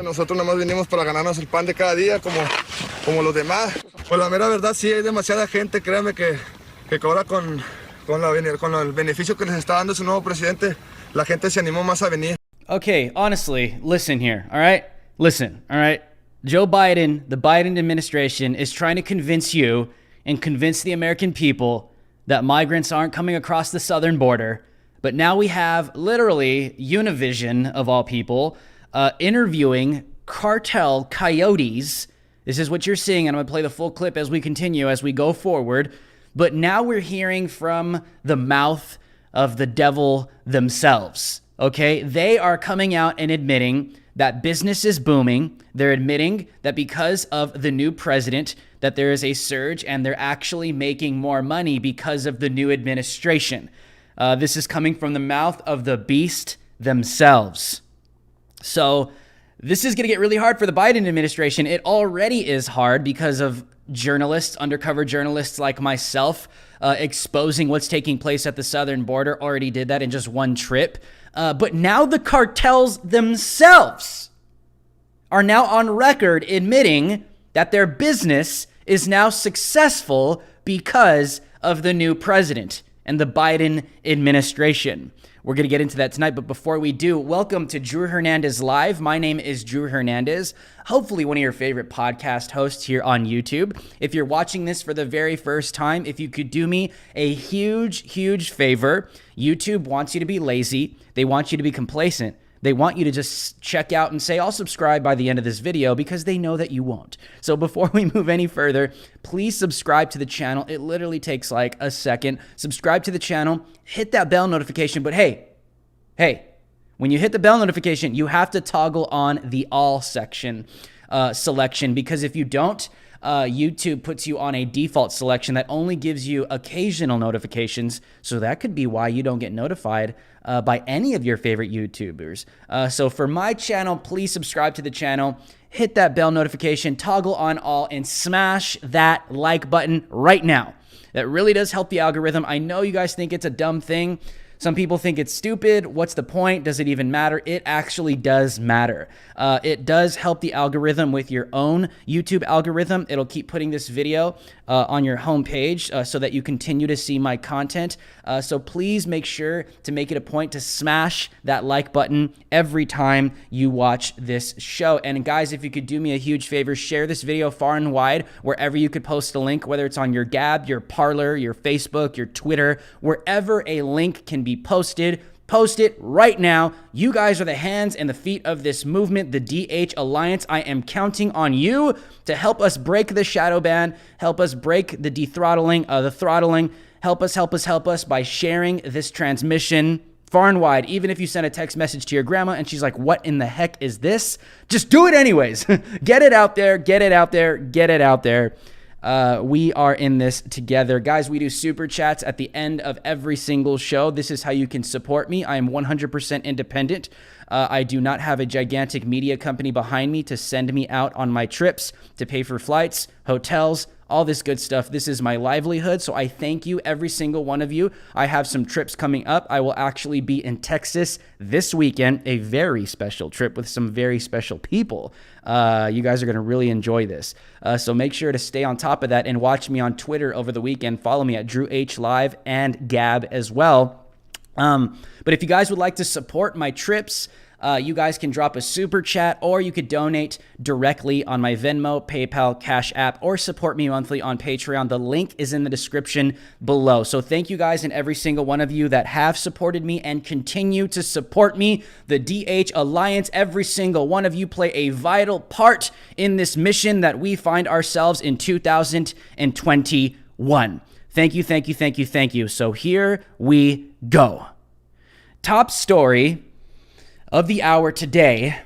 Nosotros nada más venimos para ganarnos el pan de cada día como los demás. Pues la mera verdad sí hay demasiada gente, créanme que ahora con el beneficio que les está dando su nuevo presidente, la gente se animó más a venir. Okay, honestly, listen here, all right? Listen, all right? Joe Biden, the Biden administration is trying to convince you and convince the American people that migrants aren't coming across the southern border. But now we have literally Univision, of all people, interviewing cartel coyotes. This is what you're seeing, and I'm going to play the full clip as we continue, as we go forward. But now we're hearing from the mouth of the devil themselves, okay? They are coming out and admitting that business is booming. They're admitting that because of the new president, that there is a surge, and they're actually making more money because of the new administration. This is coming from the mouth of the beast themselves. So this is going to get really hard for the Biden administration. It already is hard because of journalists, undercover journalists like myself, exposing what's taking place at the southern border. Already did that in just one trip. But now the cartels themselves are now on record admitting that their business is now successful because of the new president and the Biden administration. We're going to get into that tonight, but before we do, welcome to Drew Hernandez Live. My name is Drew Hernandez, hopefully one of your favorite podcast hosts here on YouTube. If you're watching this for the very first time, if you could do me a huge favor, YouTube wants you to be lazy. They want you to be complacent. They want you to just check out and say, I'll subscribe by the end of this video, because they know that you won't. So before we move any further, please subscribe to the channel. It literally takes like a second. Subscribe to the channel, hit that bell notification. But hey, when you hit the bell notification, you have to toggle on the all section selection, because if you don't, YouTube puts you on a default selection that only gives you occasional notifications. So that could be why you don't get notified by any of your favorite YouTubers. So for my channel, please subscribe to the channel, hit that bell notification, toggle on all, and smash that like button right now. That really does help the algorithm. I know you guys think it's a dumb thing. Some people think it's stupid. What's the point? Does it even matter? It actually does matter. It does help the algorithm with your own YouTube algorithm. It'll keep putting this video on your homepage so that you continue to see my content. So please make sure to make it a point to smash that like button every time you watch this show. And guys, if you could do me a huge favor, share this video far and wide wherever you could post a link, whether it's on your Gab, your Parler, your Facebook, your Twitter, wherever a link can be posted. Post it right now. You guys are the hands and the feet of this movement, the DH Alliance. I am counting on you to help us break the shadow ban, help us break the throttling. Help us by sharing this transmission far and wide. Even if you send a text message to your grandma and she's like, what in the heck is this? Just do it anyways. Get it out there, get it out there, get it out there. We are in this together. Guys, we do super chats at the end of every single show. This is how you can support me. I am 100% independent. I do not have a gigantic media company behind me to send me out on my trips, to pay for flights, hotels, all this good stuff. This is my livelihood. So I thank you, every single one of you. I have some trips coming up. I will actually be in Texas this weekend, a very special trip with some very special people. You guys are going to really enjoy this. So make sure to stay on top of that and watch me on Twitter over the weekend. Follow me at Drew H Live and Gab as well. But if you guys would like to support my trips, you guys can drop a super chat, or you could donate directly on my Venmo, PayPal, Cash App, or support me monthly on Patreon. The link is in the description below. So thank you guys, and every single one of you that have supported me and continue to support me. The DH Alliance, every single one of you play a vital part in this mission that we find ourselves in 2021. Thank you, thank you, thank you, thank you. So here we go. Top story of the hour today.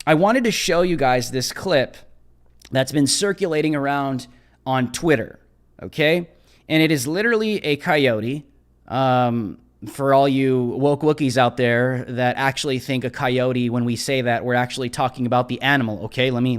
I wanted to show you guys this clip that's been circulating around on Twitter, okay? And it is literally a coyote. For all you woke Wookiees out there that actually think a coyote, when we say that, we're actually talking about the animal, okay? Let me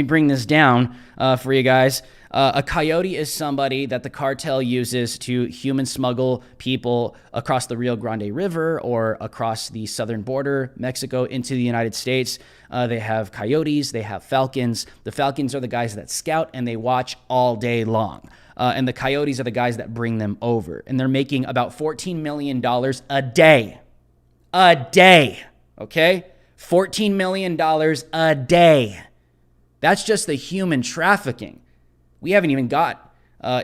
bring this down for you guys. A coyote is somebody that the cartel uses to human smuggle people across the Rio Grande River or across the southern border, Mexico, into the United States. They have coyotes, they have falcons. The falcons are the guys that scout and they watch all day long. And the coyotes are the guys that bring them over. And they're making about $14 million a day. A day, okay? $14 million a day. That's just the human trafficking. We haven't even got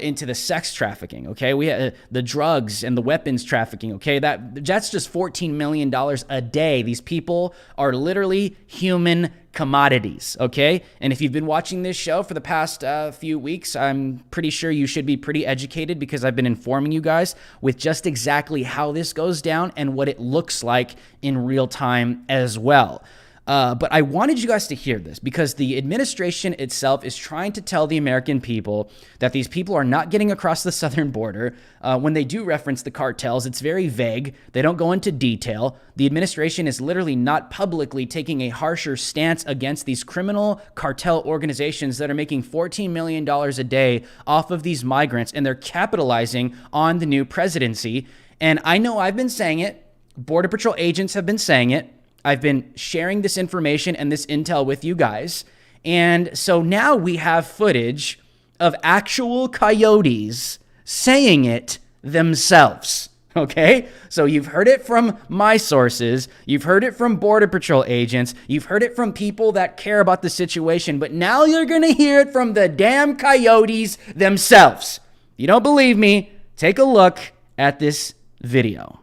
into the sex trafficking, okay? We the drugs and the weapons trafficking, okay? That's just $14 million a day. These people are literally human commodities, okay? And if you've been watching this show for the past few weeks, I'm pretty sure you should be pretty educated, because I've been informing you guys with just exactly how this goes down and what it looks like in real time as well. But I wanted you guys to hear this, because the administration itself is trying to tell the American people that these people are not getting across the southern border. When they do reference the cartels, it's very vague. They don't go into detail. The administration is literally not publicly taking a harsher stance against these criminal cartel organizations that are making $14 million a day off of these migrants, and they're capitalizing on the new presidency. And I know I've been saying it. Border Patrol agents have been saying it. I've been sharing this information and this intel with you guys. And so now we have footage of actual coyotes saying it themselves, okay? So you've heard it from my sources. You've heard it from Border Patrol agents. You've heard it from people that care about the situation. But now you're going to hear it from the damn coyotes themselves. If you don't believe me, take a look at this video.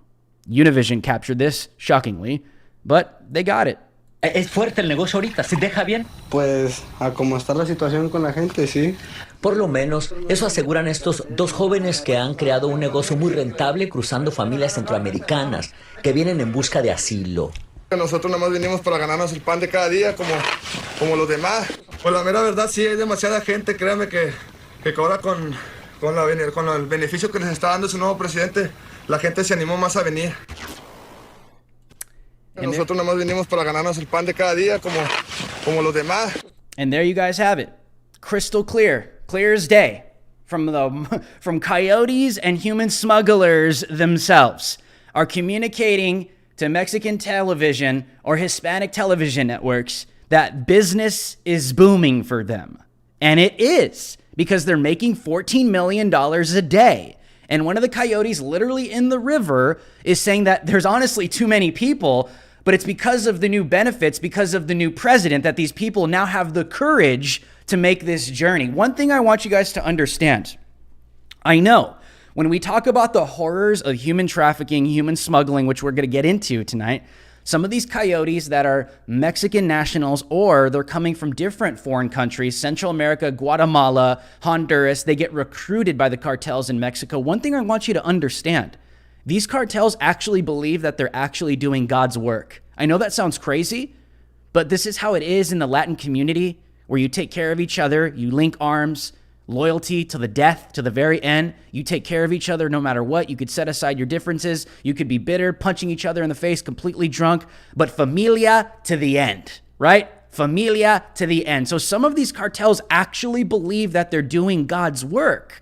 Univision captured this, shockingly. But they got it. ¿Es fuerte el negocio ahorita? ¿Se deja bien? Pues, a cómo está la situación con la gente, sí. Por lo menos, eso aseguran estos dos jóvenes que han creado un negocio muy rentable cruzando familias centroamericanas que vienen en busca de asilo. Nosotros nada más venimos para ganarnos el pan de cada día, como los demás. Pues la mera verdad, sí hay demasiada gente, créanme que ahora con el beneficio que les está dando su nuevo presidente, la gente se animó más a venir. Nosotros nada más venimos para ganarnos el pan de cada día, como los demás. And there you guys have it. Crystal clear as day, from coyotes and human smugglers themselves. are communicating to Mexican television or Hispanic television networks that business is booming for them. And it is, because they're making $14 million a day. And one of the coyotes literally in the river is saying that there's honestly too many people, but it's because of the new benefits, because of the new president, that these people now have the courage to make this journey. One thing I want you guys to understand, I know when we talk about the horrors of human trafficking, human smuggling, which we're going to get into tonight, some of these coyotes that are Mexican nationals, or they're coming from different foreign countries, Central America, Guatemala, Honduras, they get recruited by the cartels in Mexico. One thing I want you to understand, these cartels actually believe that they're actually doing God's work. I know that sounds crazy, but this is how it is in the Latin community, where you take care of each other, you link arms, loyalty to the death, to the very end. You take care of each other no matter what. You could set aside your differences. You could be bitter, punching each other in the face, completely drunk, but familia to the end, right? Familia to the end. So some of these cartels actually believe that they're doing God's work.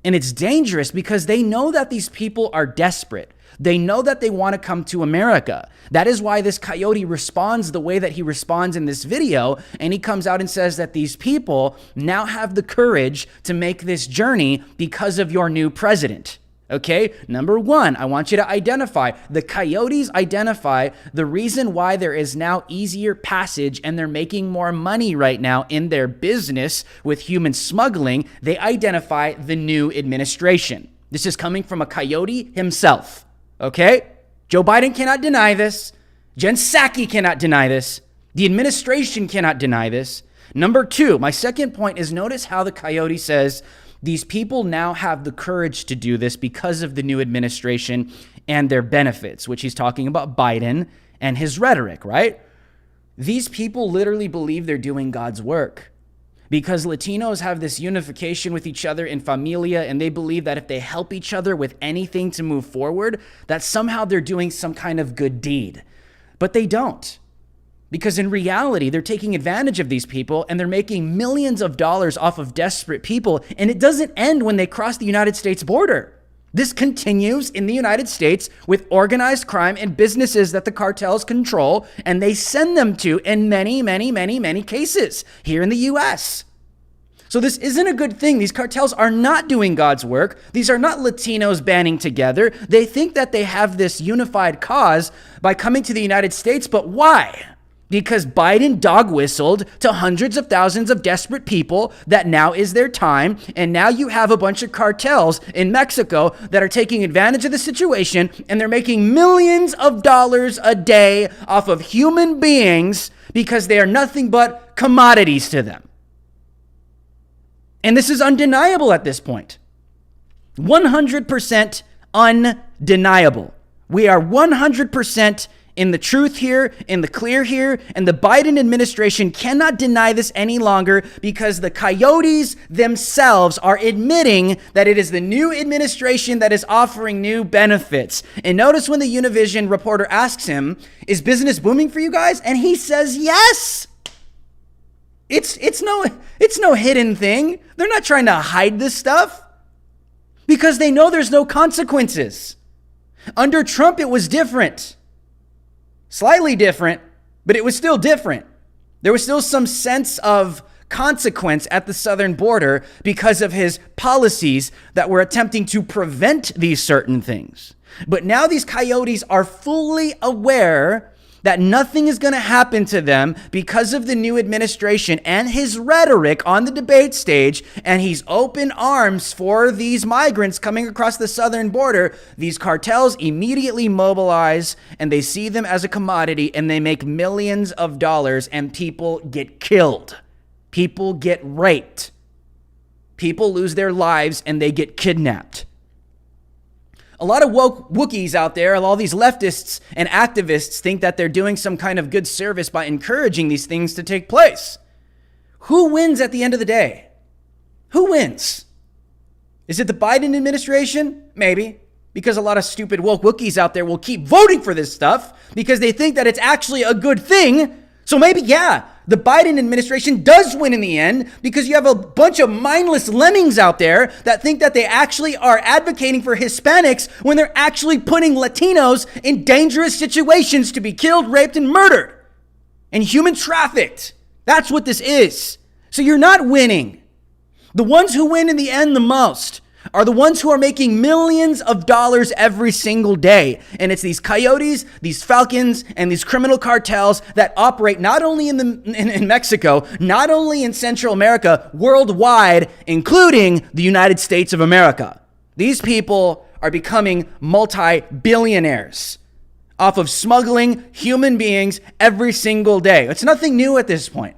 And it's dangerous because they know that these people are desperate. They know that they want to come to America. That is why this coyote responds the way that he responds in this video. And he comes out and says that these people now have the courage to make this journey because of your new president. Okay, number one, I want you to identify, the coyotes identify the reason why there is now easier passage and they're making more money right now in their business with human smuggling. They identify the new administration. This is coming from a coyote himself. Okay, Joe Biden cannot deny this. Jen Psaki cannot deny this. The administration cannot deny this. Number two, my second point is, notice how the coyote says these people now have the courage to do this because of the new administration and their benefits, which he's talking about Biden and his rhetoric, right? These people literally believe they're doing God's work because Latinos have this unification with each other in familia, and they believe that if they help each other with anything to move forward, that somehow they're doing some kind of good deed. But they don't. Because in reality, they're taking advantage of these people and they're making millions of dollars off of desperate people. And it doesn't end when they cross the United States border. This continues in the United States with organized crime and businesses that the cartels control, and they send them to in many cases here in the U.S. So this isn't a good thing. These cartels are not doing God's work. These are not Latinos banding together. They think that they have this unified cause by coming to the United States, but why? Because Biden dog whistled to hundreds of thousands of desperate people that now is their time. And now you have a bunch of cartels in Mexico that are taking advantage of the situation, and they're making millions of dollars a day off of human beings because they are nothing but commodities to them. And this is undeniable at this point. 100% undeniable. We are 100% in the truth here, in the clear here, and the Biden administration cannot deny this any longer because the coyotes themselves are admitting that it is the new administration that is offering new benefits. And notice when the Univision reporter asks him, is business booming for you guys? And he says, yes. It's no hidden thing. They're not trying to hide this stuff because they know there's no consequences. Under Trump, it was different. Slightly different, but it was still different. There was still some sense of consequence at the southern border because of his policies that were attempting to prevent these certain things. But now these coyotes are fully aware that nothing is going to happen to them because of the new administration and his rhetoric on the debate stage, and he's open arms for these migrants coming across the southern border. These cartels immediately mobilize, and they see them as a commodity, and they make millions of dollars, and people get killed. People get raped. People lose their lives, and they get kidnapped. A lot of woke Wookiees out there, all these leftists and activists think that they're doing some kind of good service by encouraging these things to take place. Who wins at the end of the day? Who wins? Is it the Biden administration? Maybe. Because a lot of stupid woke Wookiees out there will keep voting for this stuff because they think that it's actually a good thing. So So maybe, yeah, the Biden administration does win in the end because you have a bunch of mindless lemmings out there that think that they actually are advocating for Hispanics when they're actually putting Latinos in dangerous situations to be killed, raped, and murdered and human trafficked. That's what this is. So you're not winning. The ones who win in the end the most are the ones who are making millions of dollars every single day. And it's these coyotes, these falcons, and these criminal cartels that operate not only in Mexico, not only in Central America, worldwide, including the United States of America. These people are becoming multi-billionaires off of smuggling human beings every single day. It's nothing new at this point.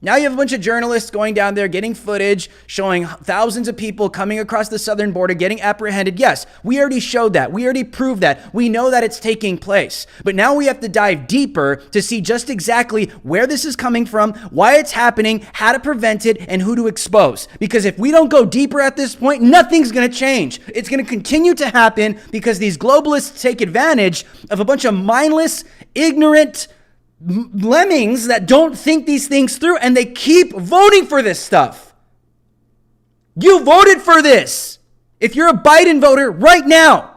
Now you have a bunch of journalists going down there, getting footage, showing thousands of people coming across the southern border, getting apprehended. Yes, we already showed that. We already proved that. We know that it's taking place. But now we have to dive deeper to see just exactly where this is coming from, why it's happening, how to prevent it, and who to expose. Because if we don't go deeper at this point, nothing's going to change. It's going to continue to happen because these globalists take advantage of a bunch of mindless, ignorant lemmings that don't think these things through, and they keep voting for this stuff. You voted for this. If you're a Biden voter right now,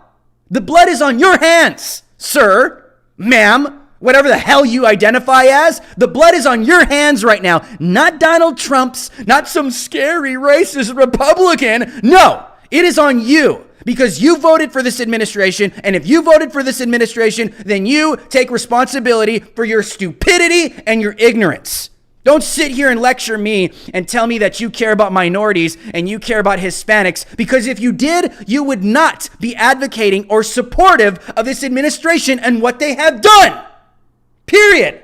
the blood is on your hands, sir, ma'am, whatever the hell you identify as. The blood is on your hands right now, not Donald Trump's, not some scary racist Republican. No, it is on you. Because you voted for this administration, and if you voted for this administration, then you take responsibility for your stupidity and your ignorance. Don't sit here and lecture me and tell me that you care about minorities and you care about Hispanics, because if you did, you would not be advocating or supportive of this administration and what they have done. Period.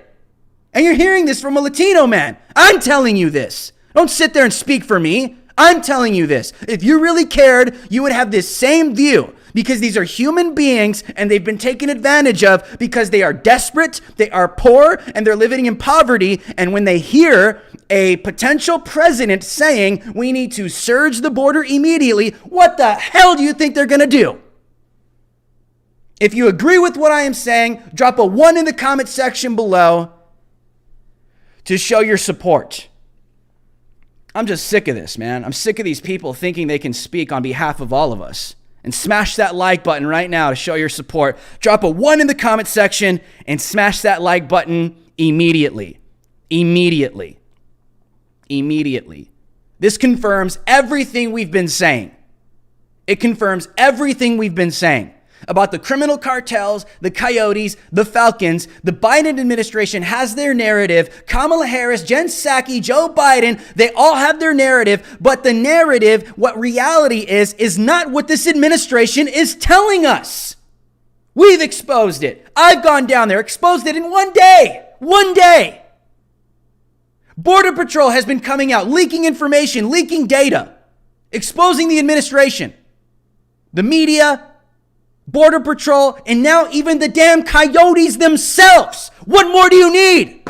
And you're hearing this from a Latino man. I'm telling you this. Don't sit there and speak for me. I'm telling you this. If you really cared, you would have this same view, because these are human beings and they've been taken advantage of because they are desperate, they are poor, and they're living in poverty. And when they hear a potential president saying we need to surge the border immediately, what the hell do you think they're going to do? If you agree with what I am saying, drop a 1 in the comment section below to show your support. I'm just sick of this, man. I'm sick of these people thinking they can speak on behalf of all of us. And smash that like button right now to show your support. Drop a 1 in the comment section and smash that like button immediately. Immediately. Immediately. This confirms everything we've been saying. It confirms everything we've been saying about the criminal cartels, the coyotes, the falcons. The Biden administration has their narrative. Kamala Harris, Jen Psaki, Joe Biden, they all have their narrative. But the narrative, what reality is not what this administration is telling us. We've exposed it. I've gone down there, exposed it in 1 day. 1 day. Border Patrol has been coming out, leaking information, leaking data, exposing the administration, the media, Border Patrol, and now even the damn coyotes themselves. What more do you need?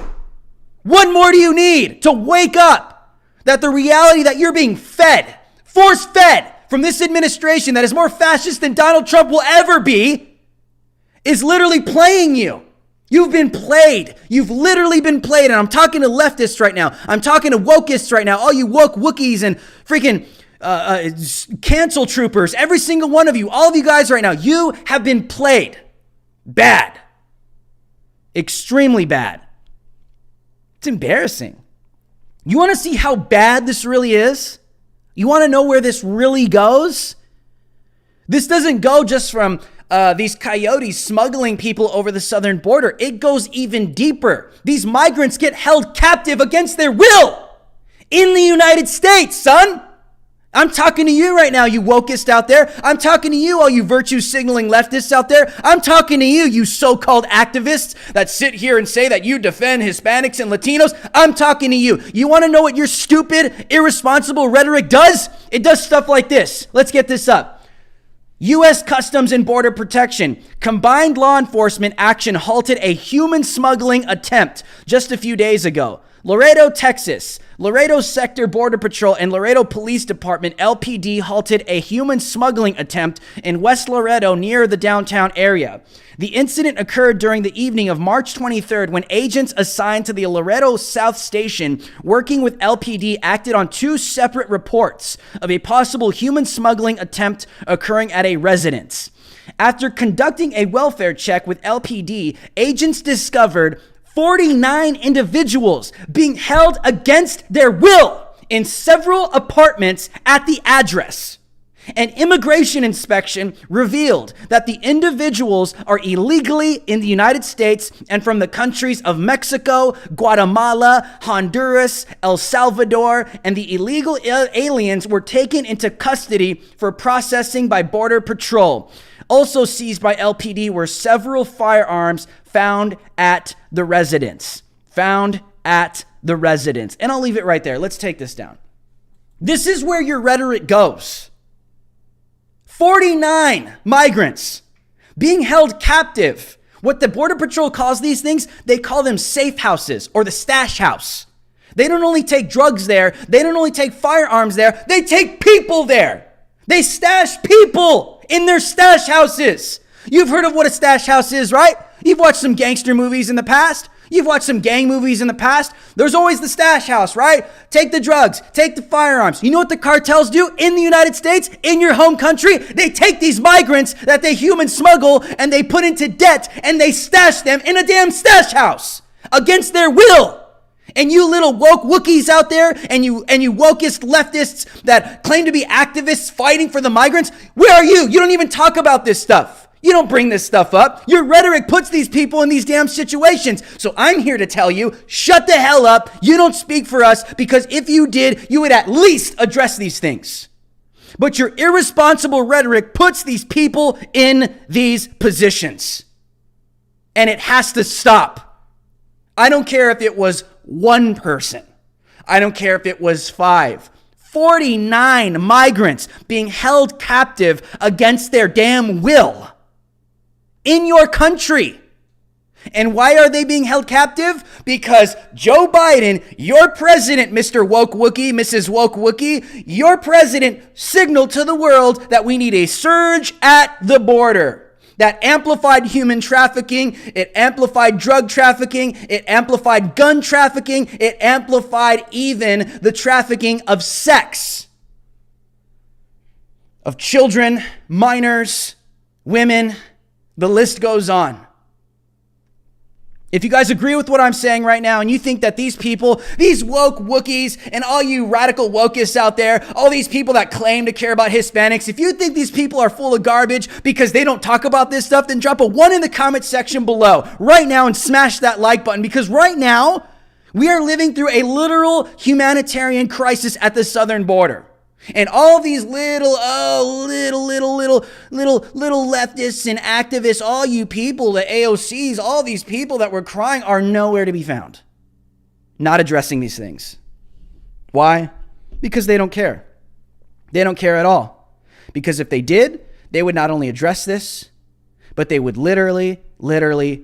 What more do you need to wake up that the reality that you're being fed, force-fed from this administration that is more fascist than Donald Trump will ever be, is literally playing you? You've been played. You've literally been played. And I'm talking to leftists right now. I'm talking to wokeists right now. All you woke Wookiees and freaking cancel troopers, every single one of you, all of you guys right now, you have been played. Bad. Extremely bad. It's embarrassing. You want to see how bad this really is? You want to know where this really goes? This doesn't go just from these coyotes smuggling people over the southern border. It goes even deeper. These migrants get held captive against their will in the United States, son. I'm talking to you right now, you wokeists out there. I'm talking to you, all you virtue signaling leftists out there. I'm talking to you, you so-called activists that sit here and say that you defend Hispanics and Latinos. I'm talking to you. You want to know what your stupid, irresponsible rhetoric does? It does stuff like this. Let's get this up. U.S. Customs and Border Protection. Combined law enforcement action halted a human smuggling attempt just a few days ago. Laredo, Texas. Laredo Sector Border Patrol and Laredo Police Department, LPD, halted a human smuggling attempt in West Laredo near the downtown area. The incident occurred during the evening of March 23rd when agents assigned to the Laredo South Station working with LPD acted on 2 separate reports of a possible human smuggling attempt occurring at a residence. After conducting a welfare check with LPD, agents discovered 49 individuals being held against their will in several apartments at the address. An immigration inspection revealed that the individuals are illegally in the United States and from the countries of Mexico, Guatemala, Honduras, El Salvador, and the illegal aliens were taken into custody for processing by Border Patrol. Also seized by LPD were several firearms found at the residence. And I'll leave it right there. Let's take this down. This is where your rhetoric goes. 49 migrants being held captive. What the Border Patrol calls these things, they call them safe houses or the stash house. They don't only take drugs there. They don't only take firearms there. They take people there. They stash people in their stash houses. You've heard of what a stash house is, right? You've watched some gangster movies in the past. You've watched some gang movies in the past. There's always the stash house, right? Take the drugs, take the firearms. You know what the cartels do in the United States, in your home country? They take these migrants that they human smuggle and they put into debt and they stash them in a damn stash house against their will. And you little woke Wookiees out there and you wokeist leftists that claim to be activists fighting for the migrants, where are you? You don't even talk about this stuff. You don't bring this stuff up. Your rhetoric puts these people in these damn situations. So I'm here to tell you, shut the hell up. You don't speak for us, because if you did, you would at least address these things. But your irresponsible rhetoric puts these people in these positions. And it has to stop. I don't care if it was one person. I don't care if it was 5. 49 migrants being held captive against their damn will in your country. And why are they being held captive? Because Joe Biden, your president, Mr. Woke Wookie, Mrs. Woke Wookie, your president signaled to the world that we need a surge at the border. That amplified human trafficking, it amplified drug trafficking, it amplified gun trafficking, it amplified even the trafficking of sex. Of children, minors, women, the list goes on. If you guys agree with what I'm saying right now and you think that these people, these woke Wookiees and all you radical wokeists out there, all these people that claim to care about Hispanics, if you think these people are full of garbage because they don't talk about this stuff, then drop a 1 in the comment section below right now and smash that like button, because right now we are living through a literal humanitarian crisis at the southern border. And all these little leftists and activists, all you people, the AOCs, all these people that were crying are nowhere to be found. Not addressing these things. Why? Because they don't care. They don't care at all. Because if they did, they would not only address this, but they would literally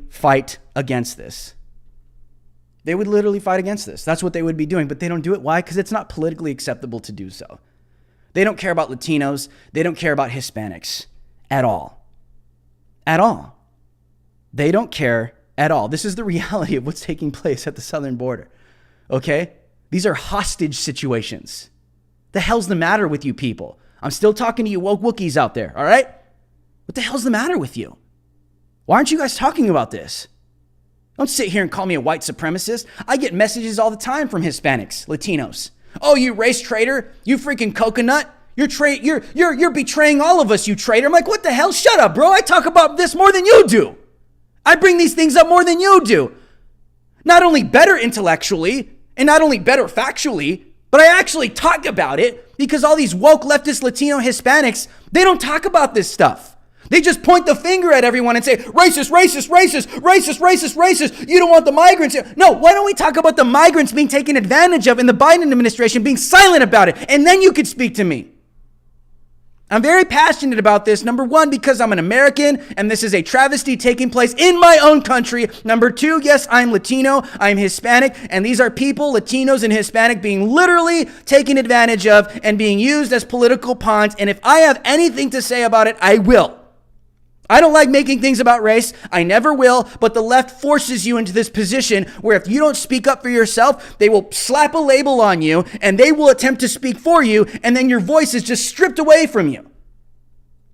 fight against this. They would literally fight against this. That's what they would be doing, but they don't do it. Why? Because it's not politically acceptable to do so. They don't care about Latinos. They don't care about Hispanics at all. At all. They don't care at all. This is the reality of what's taking place at the southern border. Okay? These are hostage situations. The hell's the matter with you people? I'm still talking to you woke Wookiees out there, all right? What the hell's the matter with you? Why aren't you guys talking about this? Don't sit here and call me a white supremacist. I get messages all the time from Hispanics, Latinos. Oh, you race traitor, you freaking coconut. You're betraying all of us, you traitor. I'm like, what the hell? Shut up, bro. I talk about this more than you do. I bring these things up more than you do. Not only better intellectually and not only better factually, but I actually talk about it because all these woke leftist Latino Hispanics, they don't talk about this stuff. They just point the finger at everyone and say, racist, racist, racist, racist, racist, racist. You don't want the migrants here. No, why don't we talk about the migrants being taken advantage of in the Biden administration, being silent about it, and then you could speak to me. I'm very passionate about this. Number one, because I'm an American and this is a travesty taking place in my own country. Number two, yes, I'm Latino, I'm Hispanic, and these are people, Latinos and Hispanic, being literally taken advantage of and being used as political pawns. And if I have anything to say about it, I will. I don't like making things about race. I never will, but the left forces you into this position where if you don't speak up for yourself, they will slap a label on you and they will attempt to speak for you, and then your voice is just stripped away from you.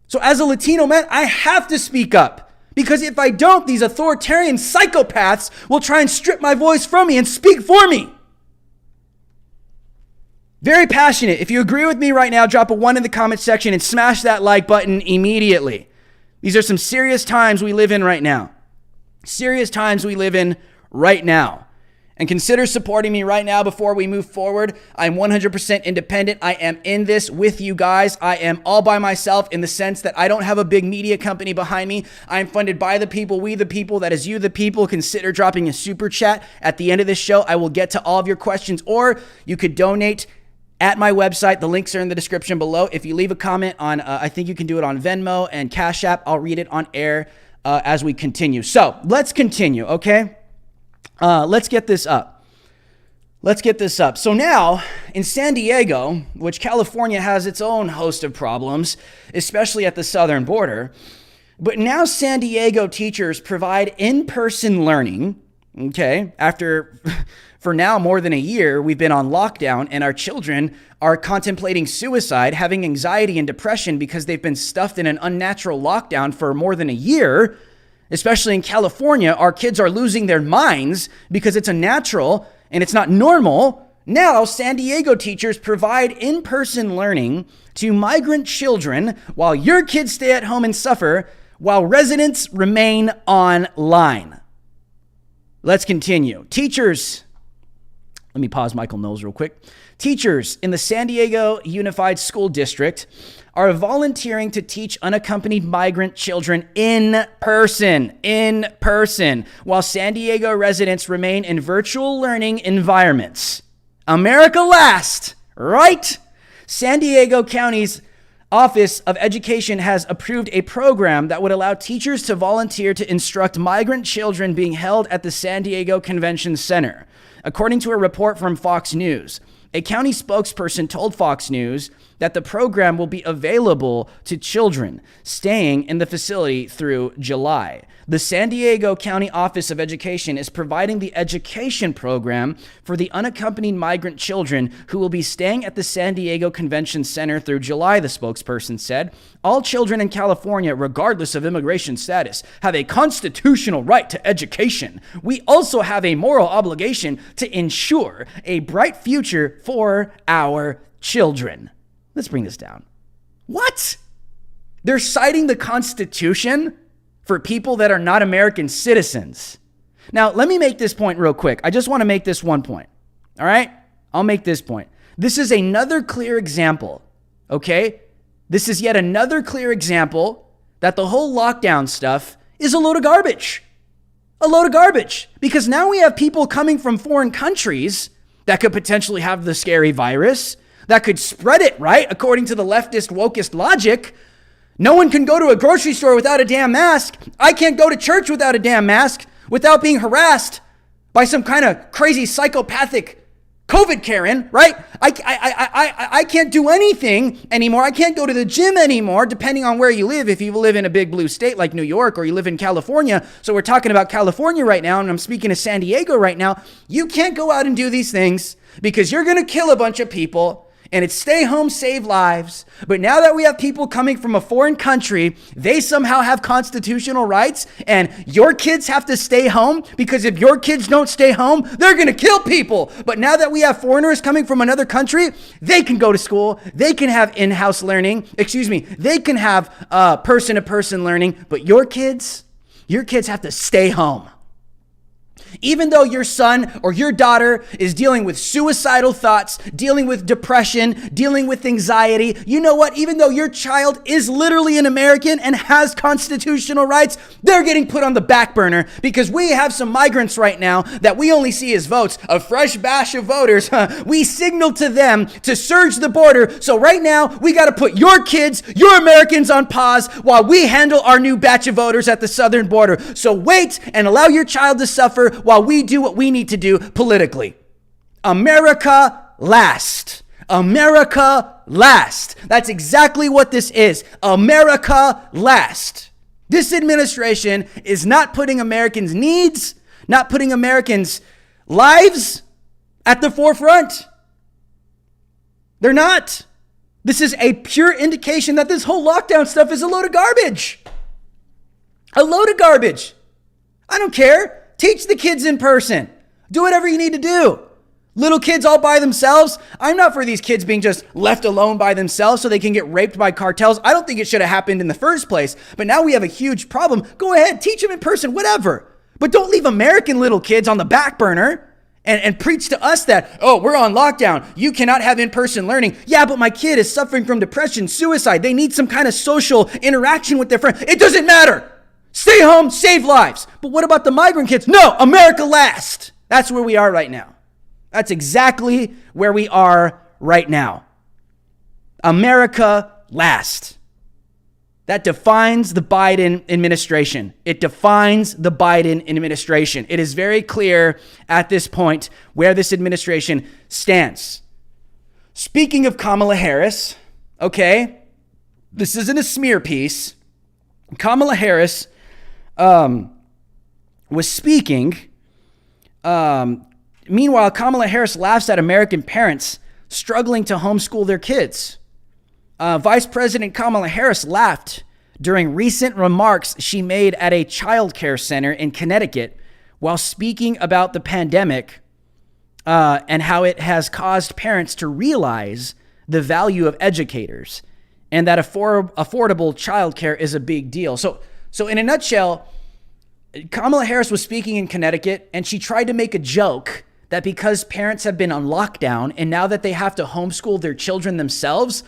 So as a Latino man, I have to speak up, because if I don't, these authoritarian psychopaths will try and strip my voice from me and speak for me. Very passionate. If you agree with me right now, drop a 1 in the comment section and smash that like button immediately. These are some serious times we live in right now. Serious times we live in right now. And consider supporting me right now before we move forward. I'm 100% independent. I am in this with you guys. I am all by myself in the sense that I don't have a big media company behind me. I'm funded by the people, we the people, that is you the people. Consider dropping a super chat at the end of this show. I will get to all of your questions, or you could donate at my website. The links are in the description below. If you leave a comment on, I think you can do it on Venmo and Cash App, I'll read it on air as we continue. So let's continue, okay? Let's get this up. So now in San Diego, which California has its own host of problems, especially at the southern border, but now San Diego teachers provide in-person learning, okay, after for now more than a year, we've been on lockdown and our children are contemplating suicide, having anxiety and depression because they've been stuffed in an unnatural lockdown for more than a year. Especially in California, our kids are losing their minds because it's unnatural and it's not normal. Now, San Diego teachers provide in-person learning to migrant children while your kids stay at home and suffer, while residents remain online. Let's continue. Teachers, let me pause Michael Knowles real quick. Teachers in the San Diego Unified School District are volunteering to teach unaccompanied migrant children in person, while San Diego residents remain in virtual learning environments. America last, right? San Diego County's Office of Education has approved a program that would allow teachers to volunteer to instruct migrant children being held at the San Diego Convention Center. According to a report from Fox News, a county spokesperson told Fox News that the program will be available to children staying in the facility through July. The San Diego County Office of Education is providing the education program for the unaccompanied migrant children who will be staying at the San Diego Convention Center through July, the spokesperson said. All children in California, regardless of immigration status, have a constitutional right to education. We also have a moral obligation to ensure a bright future for our children. Let's bring this down. What? They're citing the Constitution for people that are not American citizens. Now, let me make this point real quick. I just want to make this one point. All right? I'll make this point. This is another clear example, okay? This is yet another clear example that the whole lockdown stuff is a load of garbage. A load of garbage. Because now we have people coming from foreign countries that could potentially have the scary virus, that could spread it, right? According to the leftist, wokest logic. No one can go to a grocery store without a damn mask. I can't go to church without a damn mask without being harassed by some kind of crazy psychopathic COVID Karen, right? I can't do anything anymore. I can't go to the gym anymore, depending on where you live. If you live in a big blue state like New York, or you live in California. So we're talking about California right now, and I'm speaking of San Diego right now. You can't go out and do these things because you're going to kill a bunch of people. And it's stay home, save lives. But now that we have people coming from a foreign country, they somehow have constitutional rights, and your kids have to stay home because if your kids don't stay home, they're going to kill people. But now that we have foreigners coming from another country, they can go to school. They can have in-house learning. They can have person-to-person learning. But your kids have to stay home. Even though your son or your daughter is dealing with suicidal thoughts, dealing with depression, dealing with anxiety, you know what? Even though your child is literally an American and has constitutional rights, they're getting put on the back burner because we have some migrants right now that we only see as votes, a fresh batch of voters. We signaled to them to surge the border. So right now, we got to put your kids, your Americans on pause while we handle our new batch of voters at the southern border. So wait and allow your child to suffer while we do what we need to do politically. America last. America last. That's exactly what this is. America last. This administration is not putting Americans' needs, not putting Americans' lives at the forefront. They're not. This is a pure indication that this whole lockdown stuff is a load of garbage. A load of garbage. I don't care. Teach the kids in person. Do whatever you need to do. Little kids all by themselves. I'm not for these kids being just left alone by themselves so they can get raped by cartels. I don't think it should have happened in the first place. But now we have a huge problem. Go ahead, teach them in person, whatever. But don't leave American little kids on the back burner and preach to us that, oh, we're on lockdown. You cannot have in-person learning. Yeah, but my kid is suffering from depression, suicide. They need some kind of social interaction with their friends. It doesn't matter. Stay home, save lives. But what about the migrant kids? No, America last. That's where we are right now. That's exactly where we are right now. America last. That defines the Biden administration. It defines the Biden administration. It is very clear at this point where this administration stands. Speaking of Kamala Harris, okay, this isn't a smear piece. Kamala Harris was speaking. Meanwhile, Kamala Harris laughs at American parents struggling to homeschool their kids. Vice President Kamala Harris laughed during recent remarks she made at a child care center in Connecticut while speaking about the pandemic and how it has caused parents to realize the value of educators and that affordable childcare is a big deal. So in a nutshell, Kamala Harris was speaking in Connecticut and she tried to make a joke that because parents have been on lockdown and now that they have to homeschool their children themselves,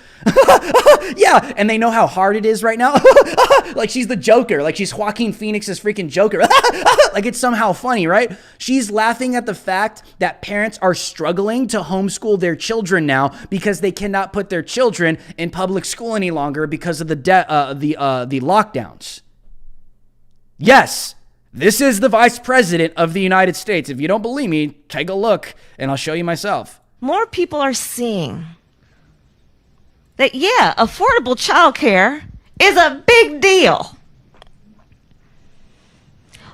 yeah, and they know how hard it is right now. Like she's the Joker, like she's Joaquin Phoenix's freaking Joker. Like it's somehow funny, right? She's laughing at the fact that parents are struggling to homeschool their children now because they cannot put their children in public school any longer because of the lockdowns. Yes. This is the Vice President of the United States. If you don't believe me, take a look and I'll show you myself. More people are seeing that, yeah, affordable childcare is a big deal.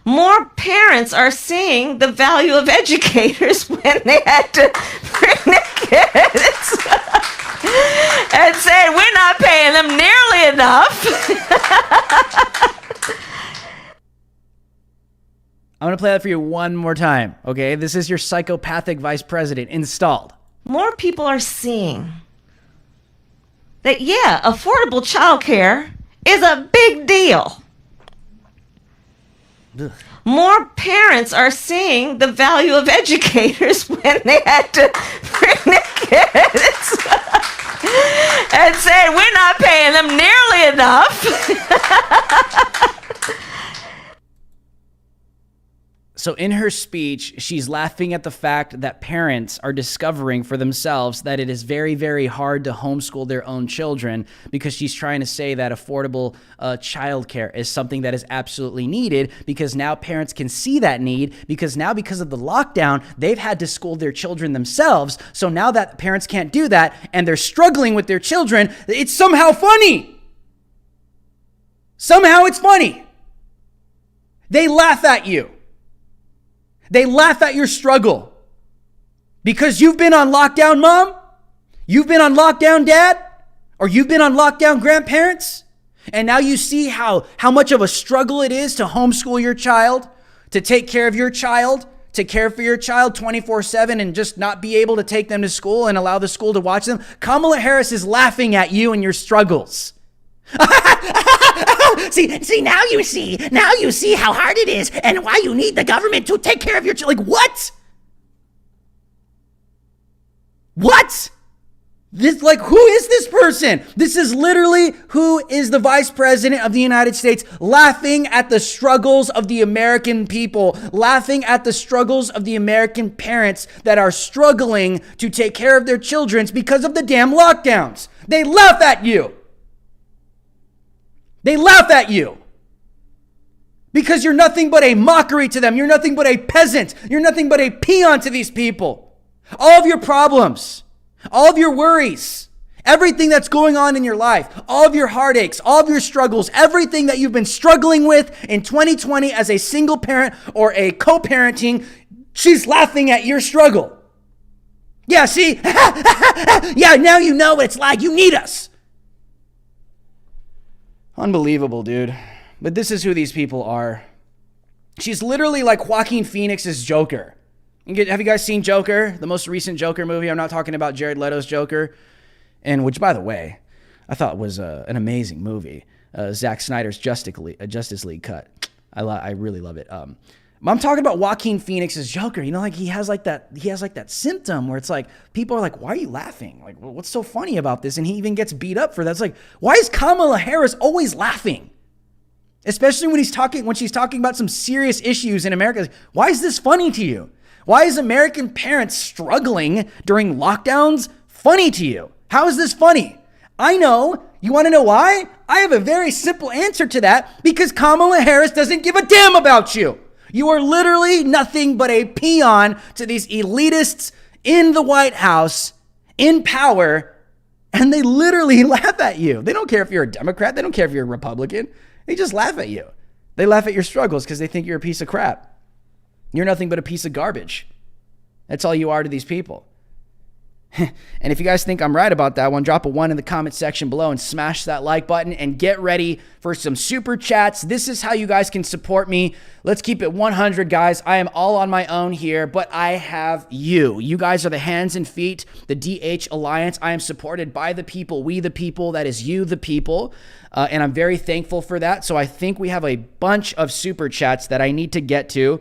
More parents are seeing the value of educators when they had to bring their kids and say, we're not paying them nearly enough. I'm going to play that for you one more time, okay? This is your psychopathic vice president installed. More people are seeing that, yeah, affordable childcare is a big deal. Ugh. More parents are seeing the value of educators when they had to bring their kids and say, we're not paying them nearly enough. So in her speech, she's laughing at the fact that parents are discovering for themselves that it is very, very hard to homeschool their own children because she's trying to say that affordable childcare is something that is absolutely needed because now parents can see that need because now because of the lockdown, they've had to school their children themselves. So now that parents can't do that and they're struggling with their children, it's somehow funny. Somehow it's funny. They laugh at you. They laugh at your struggle because you've been on lockdown, mom. You've been on lockdown, dad, or you've been on lockdown, grandparents. And now you see how much of a struggle it is to homeschool your child, to take care of your child, to care for your child 24/7 and just not be able to take them to school and allow the school to watch them. Kamala Harris is laughing at you and your struggles. see, now you see how hard it is and why you need the government to take care of your children. Like, what? What? This, like, who is this person? This is literally who is the vice president of the United States, laughing at the struggles of the American people, laughing at the struggles of the American parents that are struggling to take care of their children because of the damn lockdowns. They laugh at you. They laugh at you because you're nothing but a mockery to them. You're nothing but a peasant. You're nothing but a peon to these people. All of your problems, all of your worries, everything that's going on in your life, all of your heartaches, all of your struggles, everything that you've been struggling with in 2020 as a single parent or a co-parenting, she's laughing at your struggle. Yeah, see? Yeah, now you know what it's like. You need us. Unbelievable, dude. But this is who these people are. She's literally like Joaquin Phoenix's Joker. Have you guys seen Joker, the most recent Joker movie? I'm not talking about Jared Leto's Joker, and which, by the way, I thought was an amazing movie. Zack Snyder's Justice League cut. I really love it. I'm talking about Joaquin Phoenix's Joker. You know, like he has like that symptom where it's like people are like, "Why are you laughing? Like, what's so funny about this?" And he even gets beat up for that. It's like, why is Kamala Harris always laughing? Especially when she's talking about some serious issues in America. Why is this funny to you? Why is American parents struggling during lockdowns funny to you? How is this funny? I know. You want to know why? I have a very simple answer to that. Because Kamala Harris doesn't give a damn about you. You are literally nothing but a peon to these elitists in the White House, in power, and they literally laugh at you. They don't care if you're a Democrat. They don't care if you're a Republican. They just laugh at you. They laugh at your struggles because they think you're a piece of crap. You're nothing but a piece of garbage. That's all you are to these people. And if you guys think I'm right about that one, drop a 1 in the comment section below and smash that like button and get ready for some super chats. This is how you guys can support me. Let's keep it 100, guys. I am all on my own here, but I have you. You guys are the hands and feet, the DH Alliance. I am supported by the people, we the people, that is you the people. And I'm very thankful for that. So I think we have a bunch of super chats that I need to get to.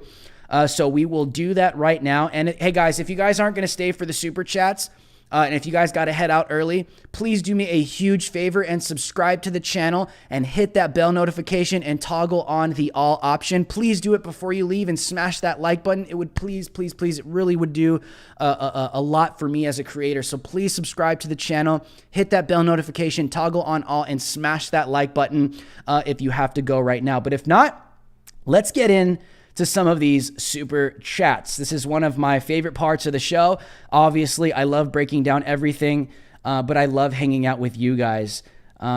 So we will do that right now. And hey, guys, if you guys aren't going to stay for the super chats, and if you guys got to head out early, please do me a huge favor and subscribe to the channel and hit that bell notification and toggle on the all option. Please do it before you leave and smash that like button. It would please, it really would do a lot for me as a creator. So please subscribe to the channel, hit that bell notification, toggle on all, and smash that like button if you have to go right now. But if not, let's get in to some of these super chats. This is one of my favorite parts of the show. Obviously, I love breaking down everything, but I love hanging out with you guys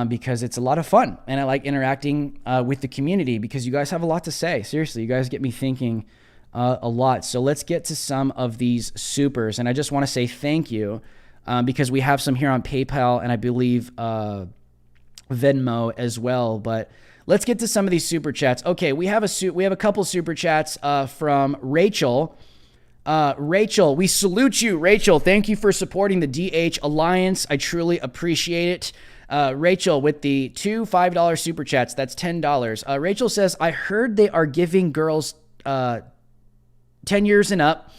because it's a lot of fun. And I like interacting with the community because you guys have a lot to say. Seriously, you guys get me thinking a lot. So let's get to some of these supers. And I just want to say thank you because we have some here on PayPal and I believe Venmo as well. But let's get to some of these super chats. Okay, we have a couple super chats from Rachel. Rachel, we salute you, Rachel. Thank you for supporting the DH Alliance. I truly appreciate it. Rachel with the two $5 super chats. That's $10. Rachel says, I heard they are giving girls 10 years and up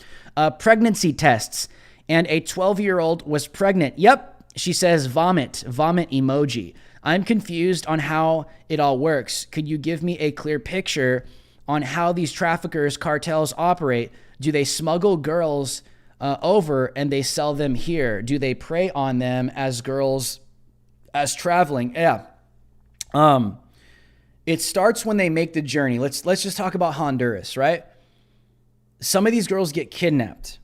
pregnancy tests, and a 12-year-old was pregnant. Yep, she says vomit emoji. I'm confused on how it all works. Could you give me a clear picture on how these traffickers, cartels operate? Do they smuggle girls over and they sell them here? Do they prey on them as girls as traveling? Yeah. It starts when they make the journey. Let's just talk about Honduras, right? Some of these girls get kidnapped.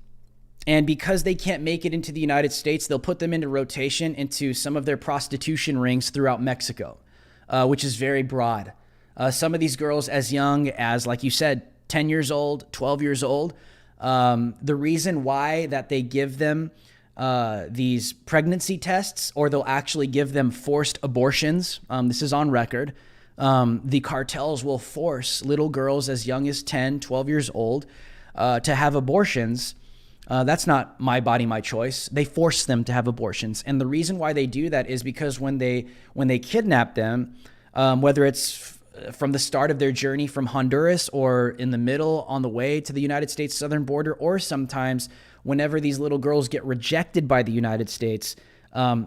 And because they can't make it into the United States, they'll put them into rotation into some of their prostitution rings throughout Mexico, which is very broad. Some of these girls as young as, like you said, 10 years old, 12 years old. The reason why that they give them these pregnancy tests, or they'll actually give them forced abortions, this is on record. The cartels will force little girls as young as 10, 12 years old to have abortions That's not my body, my choice. They force them to have abortions. And the reason why they do that is because when they kidnap them, whether it's from the start of their journey from Honduras or in the middle on the way to the United States southern border, or sometimes whenever these little girls get rejected by the United States,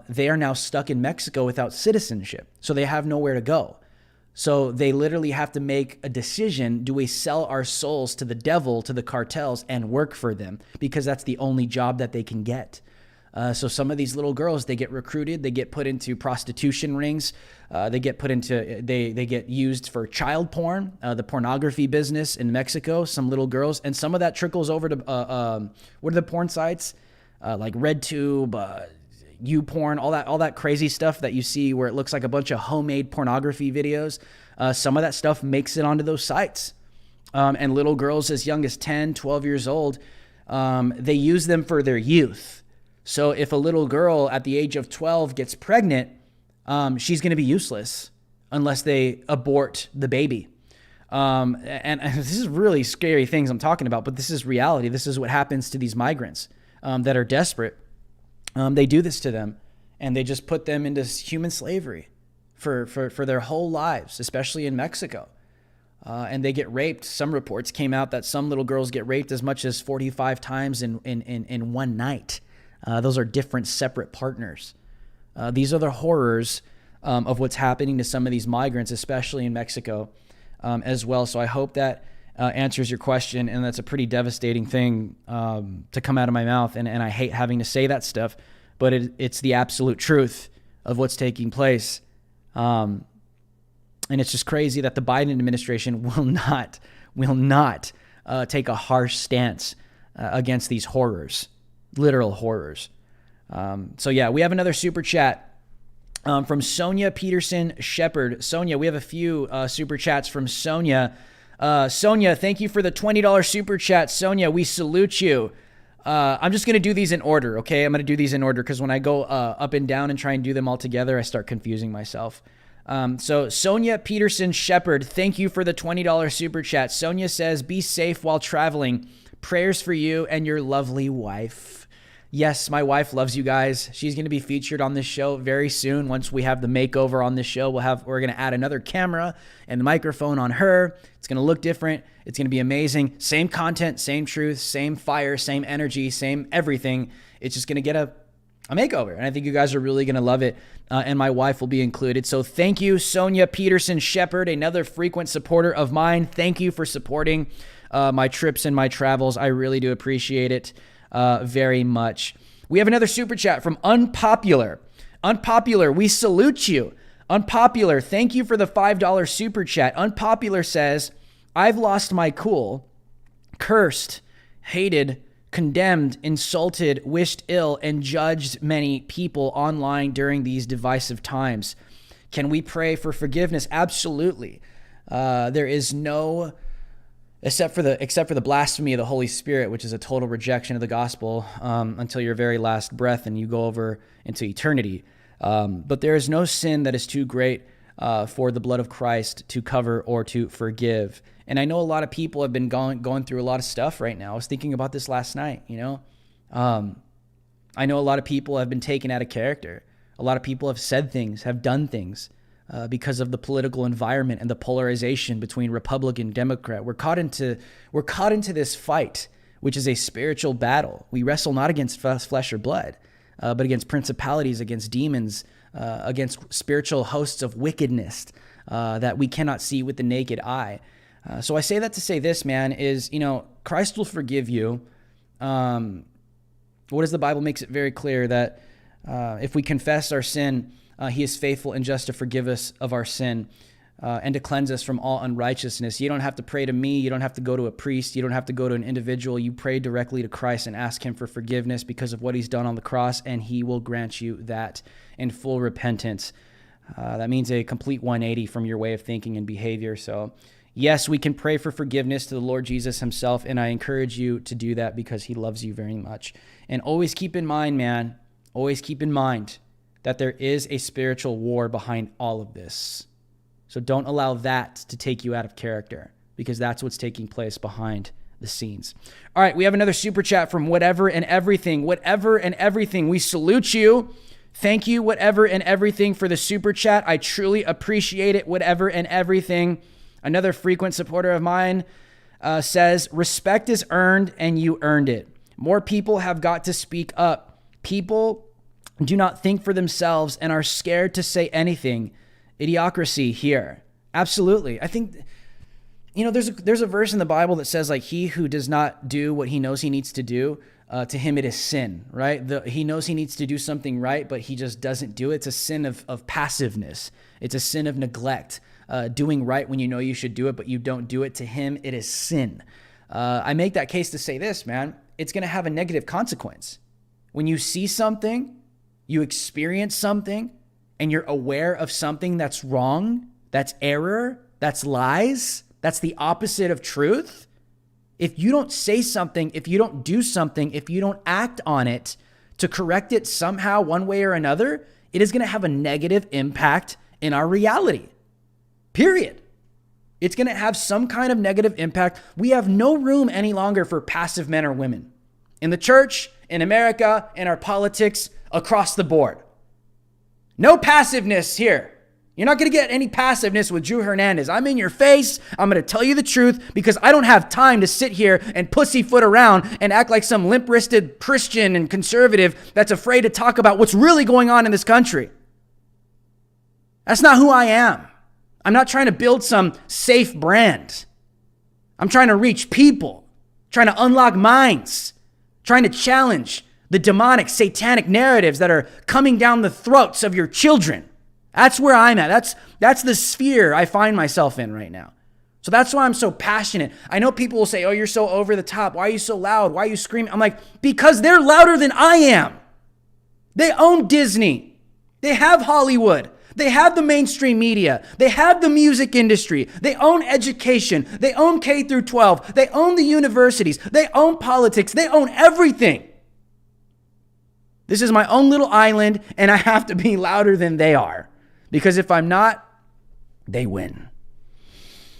they are now stuck in Mexico without citizenship. So they have nowhere to go. So they literally have to make a decision. Do we sell our souls to the devil, to the cartels, and work for them? Because that's the only job that they can get. So some of these little girls, they get recruited, they get put into prostitution rings, they get used for child porn, the pornography business in Mexico, some little girls, and some of that trickles over to, what are the porn sites? Like RedTube, YouPorn, all that crazy stuff that you see where it looks like a bunch of homemade pornography videos. Some of that stuff makes it onto those sites. And little girls as young as 10, 12 years old, they use them for their youth. So if a little girl at the age of 12 gets pregnant, she's going to be useless unless they abort the baby. And this is really scary things I'm talking about, but this is reality. This is what happens to these migrants that are desperate. They do this to them, and they just put them into human slavery for their whole lives, especially in Mexico. And they get raped. Some reports came out that some little girls get raped as much as 45 times in one night. Those are different, separate partners. These are the horrors of what's happening to some of these migrants, especially in Mexico as well. So I hope that answers your question, and that's a pretty devastating thing to come out of my mouth, and I hate having to say that stuff, but it's the absolute truth of what's taking place. And it's just crazy that the Biden administration will not take a harsh stance against these horrors, literal horrors. So yeah, we have another super chat from Sonia Peterson Shepherd. Sonia, we have a few super chats from Sonia. Sonia, thank you for the $20 super chat. Sonia, we salute you. I'm just going to do these in order, okay? I'm going to do these in order because when I go up and down and try and do them all together, I start confusing myself. So Sonia Peterson Shepherd, thank you for the $20 super chat. Sonia says, be safe while traveling. Prayers for you and your lovely wife. Yes, my wife loves you guys. She's going to be featured on this show very soon. Once we have the makeover on this show, we're going to add another camera and microphone on her. It's going to look different. It's going to be amazing. Same content, same truth, same fire, same energy, same everything. It's just going to get a makeover. And I think you guys are really going to love it. And my wife will be included. So thank you, Sonia Peterson Shepherd, another frequent supporter of mine. Thank you for supporting my trips and my travels. I really do appreciate it very much. We have another super chat from Unpopular. Unpopular, we salute you. Unpopular, thank you for the $5 super chat. Unpopular says, I've lost my cool, cursed, hated, condemned, insulted, wished ill, and judged many people online during these divisive times. Can we pray for forgiveness? Absolutely. There is no... Except for the blasphemy of the Holy Spirit, which is a total rejection of the gospel until your very last breath and you go over into eternity. But there is no sin that is too great for the blood of Christ to cover or to forgive. And I know a lot of people have been going through a lot of stuff right now. I was thinking about this last night, you know. I know a lot of people have been taken out of character. A lot of people have said things, have done things. Because of the political environment and the polarization between Republican and Democrat. We're caught into this fight, which is a spiritual battle. We wrestle not against flesh or blood, but against principalities, against demons, against spiritual hosts of wickedness that we cannot see with the naked eye. So I say that to say this, man, is, you know, Christ will forgive you. What does the Bible makes it very clear that if we confess our sin, he is faithful and just to forgive us of our sin and to cleanse us from all unrighteousness. You don't have to pray to me. You don't have to go to a priest. You don't have to go to an individual. You pray directly to Christ and ask him for forgiveness because of what he's done on the cross, and he will grant you that in full repentance. That means a complete 180 from your way of thinking and behavior. So yes, we can pray for forgiveness to the Lord Jesus himself, and I encourage you to do that because he loves you very much. And always keep in mind, man, always keep in mind that there is a spiritual war behind all of this. So don't allow that to take you out of character, because that's what's taking place behind the scenes. All right, we have another super chat from Whatever and Everything. Whatever and Everything, we salute you. Thank you, Whatever and Everything, for the super chat. I truly appreciate it, Whatever and Everything. Another frequent supporter of mine says, respect is earned and you earned it. More people have got to speak up. People do not think for themselves and are scared to say anything. Idiocracy here. Absolutely. I think, there's a verse in the Bible that says, like, he who does not do what he knows he needs to do, to him it is sin, right? He knows he needs to do something right, but he just doesn't do it. It's a sin of passiveness. It's a sin of neglect. Doing right when you know you should do it, but you don't do it. To him, it is sin. I make that case to say this, man. It's going to have a negative consequence. When you see something, you experience something, and you're aware of something that's wrong, that's error, that's lies, that's the opposite of truth. If you don't say something, if you don't do something, if you don't act on it to correct it somehow, one way or another, it is going to have a negative impact in our reality. Period. It's going to have some kind of negative impact. We have no room any longer for passive men or women in the church, in America, in our politics, across the board. No passiveness here. You're not going to get any passiveness with Drew Hernandez. I'm in your face. I'm going to tell you the truth because I don't have time to sit here and pussyfoot around and act like some limp-wristed Christian and conservative that's afraid to talk about what's really going on in this country. That's not who I am. I'm not trying to build some safe brand. I'm trying to reach people, trying to unlock minds, trying to challenge the demonic, satanic narratives that are coming down the throats of your children. That's where I'm at. That's the sphere I find myself in right now. So that's why I'm so passionate. I know people will say, oh, you're so over the top. Why are you so loud? Why are you screaming? I'm like, because they're louder than I am. They own Disney. They have Hollywood. They have the mainstream media. They have the music industry. They own education. They own K through 12. They own the universities. They own politics. They own everything. This is my own little island, and I have to be louder than they are. Because if I'm not, they win.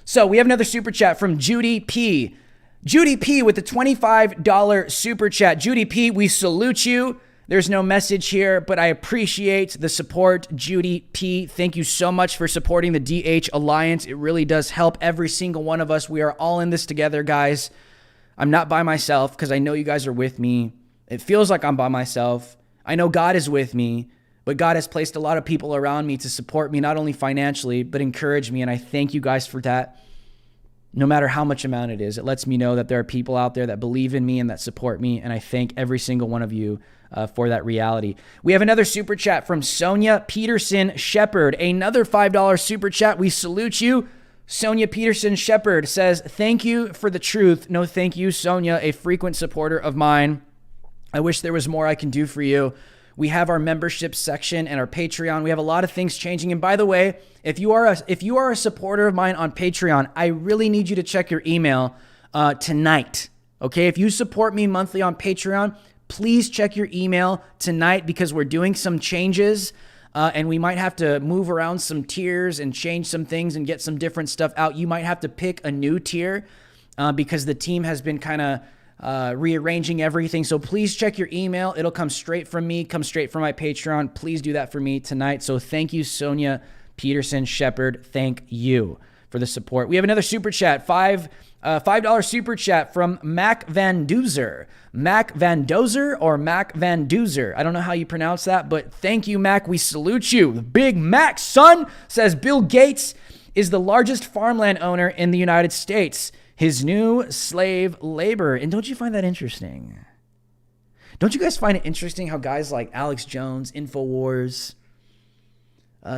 So we have another super chat from Judy P. Judy P with the $25 super chat. Judy P, we salute you. There's no message here, but I appreciate the support, Judy P. Thank you so much for supporting the DH Alliance. It really does help every single one of us. We are all in this together, guys. I'm not by myself because I know you guys are with me. It feels like I'm by myself. I know God is with me, but God has placed a lot of people around me to support me, not only financially, but encourage me. And I thank you guys for that. No matter how much amount it is, it lets me know that there are people out there that believe in me and that support me. And I thank every single one of you for that reality. We have another super chat from Sonia Peterson Shepherd. Another $5 super chat. We salute you. Sonia Peterson Shepherd says, thank you for the truth. No, thank you, Sonia, a frequent supporter of mine. I wish there was more I can do for you. We have our membership section and our Patreon. We have a lot of things changing. And by the way, if you are a supporter of mine on Patreon, I really need you to check your email tonight. Okay, if you support me monthly on Patreon, please check your email tonight because we're doing some changes and we might have to move around some tiers and change some things and get some different stuff out. You might have to pick a new tier because the team has been kind of rearranging everything. So please check your email. It'll come straight from me, come straight from my Patreon. Please do that for me tonight. So thank you, Sonia Peterson Shepherd. Thank you for the support. We have another super chat, $5 super chat from Mac Van Doozer. Mac Van Dozer or Mac Van Doozer. I don't know how you pronounce that, but thank you, Mac. We salute you. The Big Mac, son, says Bill Gates is the largest farmland owner in the United States. His new slave labor. And don't you find that interesting? Don't you guys find it interesting how guys like Alex Jones, InfoWars,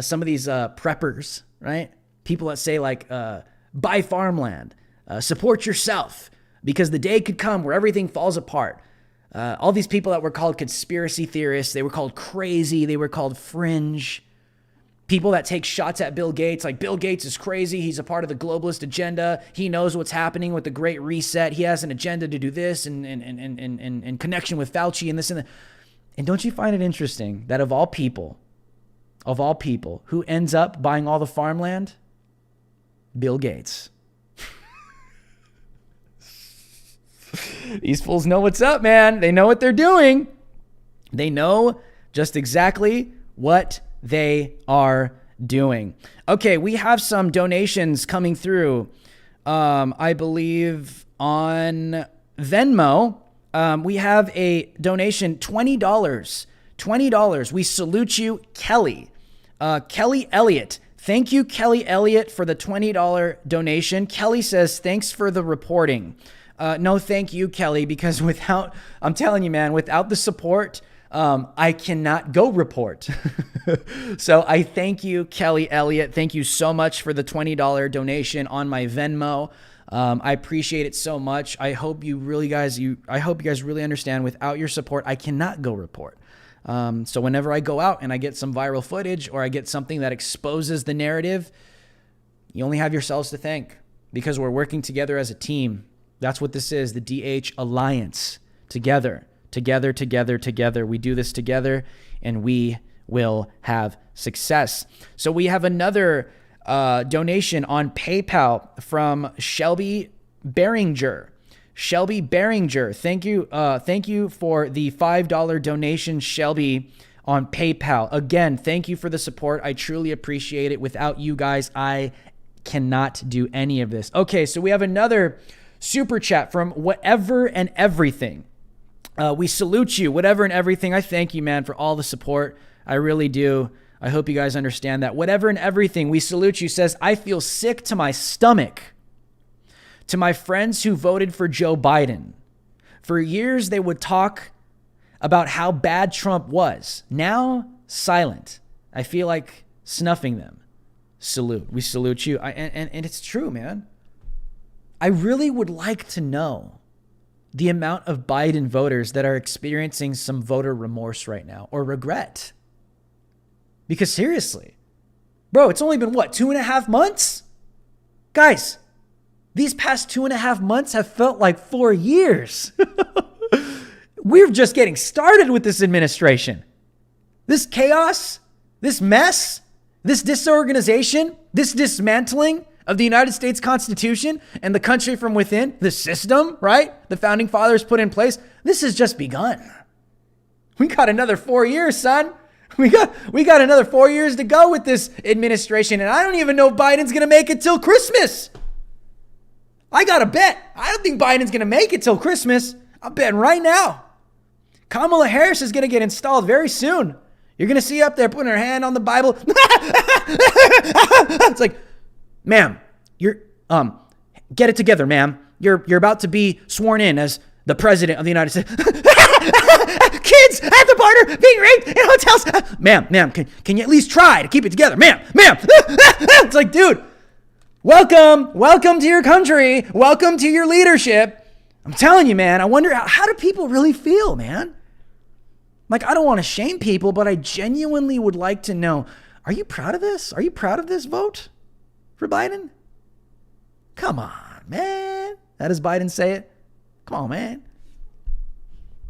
some of these preppers, right? People that say like, buy farmland, support yourself, because the day could come where everything falls apart. All these people that were called conspiracy theorists, they were called crazy, they were called fringe. People that take shots at Bill Gates, like Bill Gates is crazy. He's a part of the globalist agenda. He knows what's happening with the Great Reset. He has an agenda to do this and connection with Fauci and this and that. And don't you find it interesting that of all people, who ends up buying all the farmland? Bill Gates. These fools know what's up, man. They know what they're doing. They know just exactly what they are doing. Okay, we have some donations coming through. I believe on Venmo, we have a donation, $20. $20. We salute you, Kelly. Kelly Elliott. Thank you, Kelly Elliott, for the $20 donation. Kelly says, thanks for the reporting. No, thank you, Kelly, because I'm telling you, man, without the support, I cannot go report. So I thank you, Kelly Elliott. Thank you so much for the $20 donation on my Venmo. I appreciate it so much. I hope you guys really understand, without your support, I cannot go report. So whenever I go out and I get some viral footage or I get something that exposes the narrative, you only have yourselves to thank, because we're working together as a team. That's what this is, the DH Alliance. Together. We do this together, and we will have success. So we have another donation on PayPal from Shelby Beringer. Shelby Beringer, thank you for the $5 donation, Shelby, on PayPal. Again, thank you for the support. I truly appreciate it. Without you guys, I cannot do any of this. Okay, so we have another super chat from Whatever and Everything. We salute you, Whatever and Everything. I thank you, man, for all the support. I really do. I hope you guys understand that. Whatever and Everything, we salute you, says, I feel sick to my stomach. To my friends who voted for Joe Biden. For years, they would talk about how bad Trump was. Now, silent. I feel like snuffing them. Salute. We salute you. And it's true, man. I really would like to know the amount of Biden voters that are experiencing some voter remorse right now, or regret. Because seriously, bro, it's only been, 2.5 months? Guys, these past 2.5 months have felt like 4 years. We're just getting started with this administration. This chaos, this mess, this disorganization, this dismantling of the United States Constitution and the country from within, the system, right? The founding fathers put in place. This has just begun. We got another 4 years, son. We got another 4 years to go with this administration, and I don't even know if Biden's going to make it till Christmas. I got to bet. I don't think Biden's going to make it till Christmas. I'm betting right now. Kamala Harris is going to get installed very soon. You're going to see up there putting her hand on the Bible. It's like, ma'am, you're get it together, ma'am. You're about to be sworn in as the president of the United States. Kids at the border being raped in hotels. Ma'am, can you at least try to keep it together? Ma'am. It's like, dude, welcome to your country. Welcome to your leadership. I'm telling you, man, I wonder, how do people really feel, man? Like, I don't want to shame people, but I genuinely would like to know, are you proud of this? Are you proud of this vote for Biden? Come on, man. How does Biden say it? Come on, man.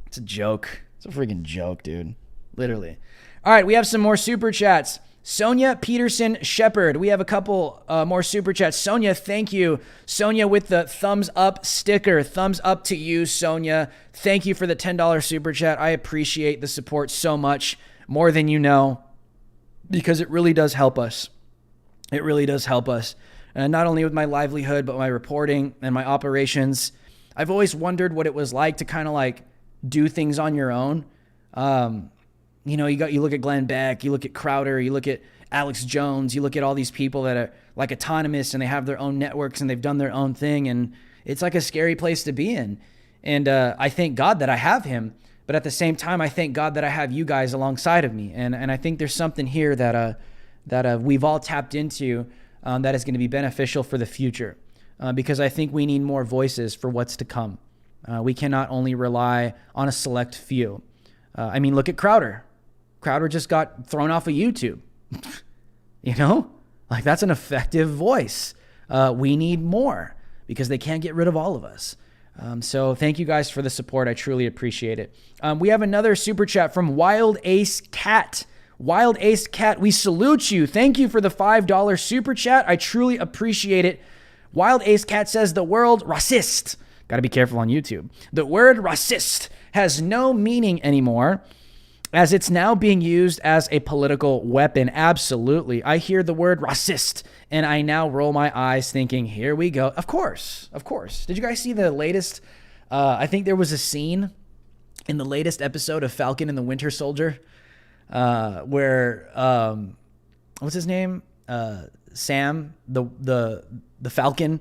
It's a joke. It's a freaking joke, dude. Literally. All right, we have some more super chats. Sonia Peterson Shepherd. We have a couple more super chats. Sonia, thank you. Sonia with the thumbs up sticker. Thumbs up to you, Sonia. Thank you for the $10 super chat. I appreciate the support so much, more than you know, because it really does help us. It really does help us. And not only with my livelihood, but my reporting and my operations. I've always wondered what it was like to kind of like do things on your own. You know, you look at Glenn Beck, you look at Crowder, you look at Alex Jones, you look at all these people that are like autonomous and they have their own networks and they've done their own thing, and it's like a scary place to be in. And I thank God that I have him, but at the same time, I thank God that I have you guys alongside of me. And I think there's something here that we've all tapped into that is going to be beneficial for the future, because I think we need more voices for what's to come. We cannot only rely on a select few. I mean, look at Crowder. Crowder just got thrown off of YouTube. You know, like that's an effective voice. We need more because they can't get rid of all of us. So thank you guys for the support. I truly appreciate it. We have another super chat from Wild Ace Cat. Wild Ace Cat, we salute you. Thank you for the $5 super chat. I truly appreciate it. Wild Ace Cat says the world racist. Got to be careful on YouTube. The word racist has no meaning anymore, as it's now being used as a political weapon. Absolutely. I hear the word racist and I now roll my eyes thinking, here we go. Of course. Did you guys see the latest? I think there was a scene in the latest episode of Falcon and the Winter Soldier where, what's his name? Sam, the Falcon.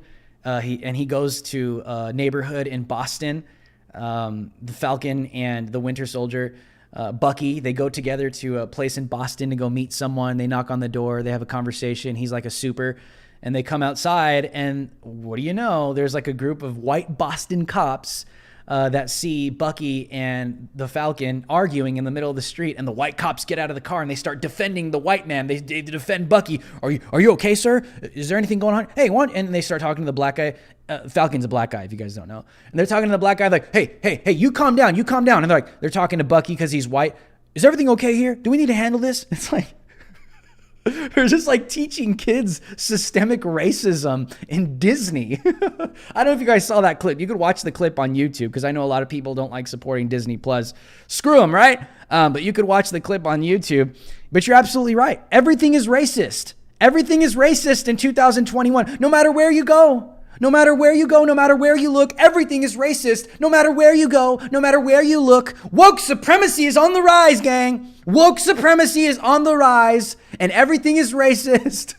He goes to a neighborhood in Boston. The Falcon and the Winter Soldier, Bucky, they go together to a place in Boston to go meet someone. They knock on the door. They have a conversation. He's like a super. And they come outside, and what do you know? There's like a group of white Boston cops that see Bucky and the Falcon arguing in the middle of the street, and the white cops get out of the car and they start defending the white man. They defend Bucky. Are you okay, sir? Is there anything going on? Hey, what? And they start talking to the black guy. Falcon's a black guy, if you guys don't know. And they're talking to the black guy like, hey, you calm down. And they're talking to Bucky because he's white. Is everything okay here? Do we need to handle this? It's like, they're just like teaching kids systemic racism in Disney. I don't know if you guys saw that clip. You could watch the clip on YouTube because I know a lot of people don't like supporting Disney Plus. Screw them, right? But you could watch the clip on YouTube. But you're absolutely right. Everything is racist. Everything is racist in 2021. No matter where you go. No matter where you go, no matter where you look, everything is racist. No matter where you go, no matter where you look, woke supremacy is on the rise, gang. Woke supremacy is on the rise, and everything is racist.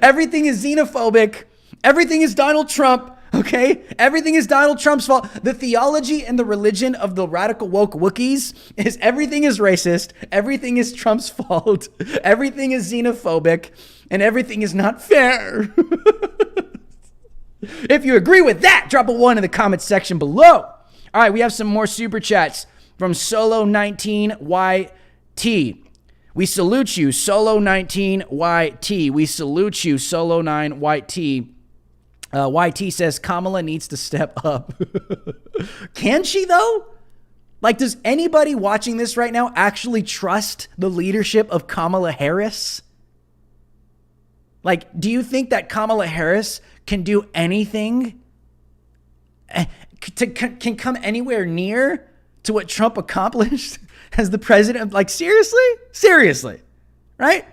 Everything is xenophobic. Everything is Donald Trump, okay? Everything is Donald Trump's fault. The theology and the religion of the radical woke Wookiees is everything is racist, everything is Trump's fault, everything is xenophobic, and everything is not fair. If you agree with that, drop a 1 in the comment section below. All right, we have some more super chats from Solo19YT. We salute you, Solo19YT. We salute you, Solo9YT. YT says Kamala needs to step up. Can she, though? Like, does anybody watching this right now actually trust the leadership of Kamala Harris? Like, do you think that Kamala Harris can do anything, can come anywhere near to what Trump accomplished as the president? Like, seriously, right?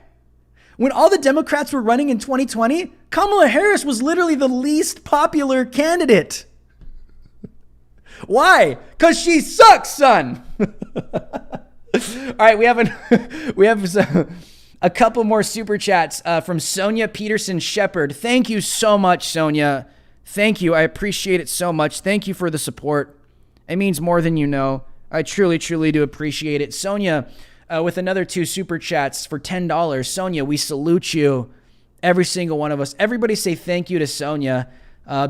When all the Democrats were running in 2020, Kamala Harris was literally the least popular candidate. Why? Because she sucks, son. All right, we have a couple more super chats from Sonia Peterson Shepherd. Thank you so much, Sonia. Thank you. I appreciate it so much. Thank you for the support. It means more than you know. I truly do appreciate it. Sonia, with another 2 super chats for $10. Sonia, we salute you. Every single one of us. Everybody say thank you to Sonia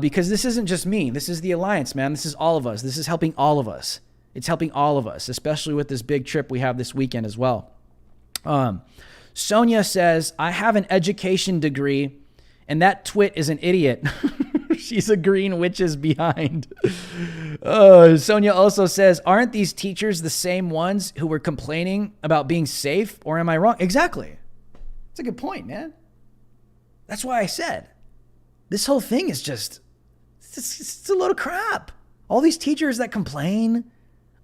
because this isn't just me. This is the Alliance, man. This is all of us. This is helping all of us. It's helping all of us, especially with this big trip we have this weekend as well. Sonia says, I have an education degree, and that twit is an idiot. She's a green witch's behind. Sonia also says, aren't these teachers the same ones who were complaining about being safe, or am I wrong? Exactly. That's a good point, man. That's why I said, this whole thing is just, it's a load of crap. All these teachers that complain,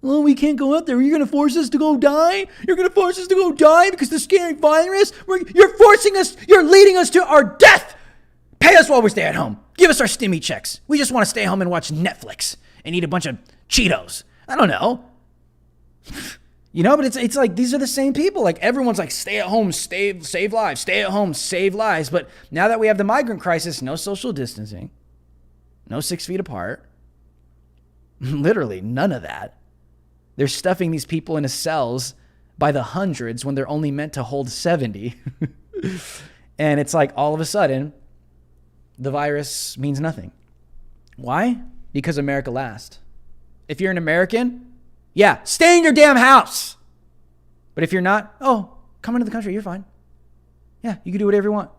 oh, we can't go out there. You're going to force us to go die? You're going to force us to go die because the scary virus? You're forcing us. You're leading us to our death. Pay us while we stay at home. Give us our stimmy checks. We just want to stay home and watch Netflix and eat a bunch of Cheetos. I don't know. You know, but it's like these are the same people. Like everyone's like, stay at home, save lives. Stay at home, save lives. But now that we have the migrant crisis, no social distancing, no 6 feet apart. Literally none of that. They're stuffing these people into cells by the hundreds when they're only meant to hold 70. And it's like all of a sudden, the virus means nothing. Why? Because America last. If you're an American, yeah, stay in your damn house. But if you're not, oh, come into the country, you're fine. Yeah, you can do whatever you want.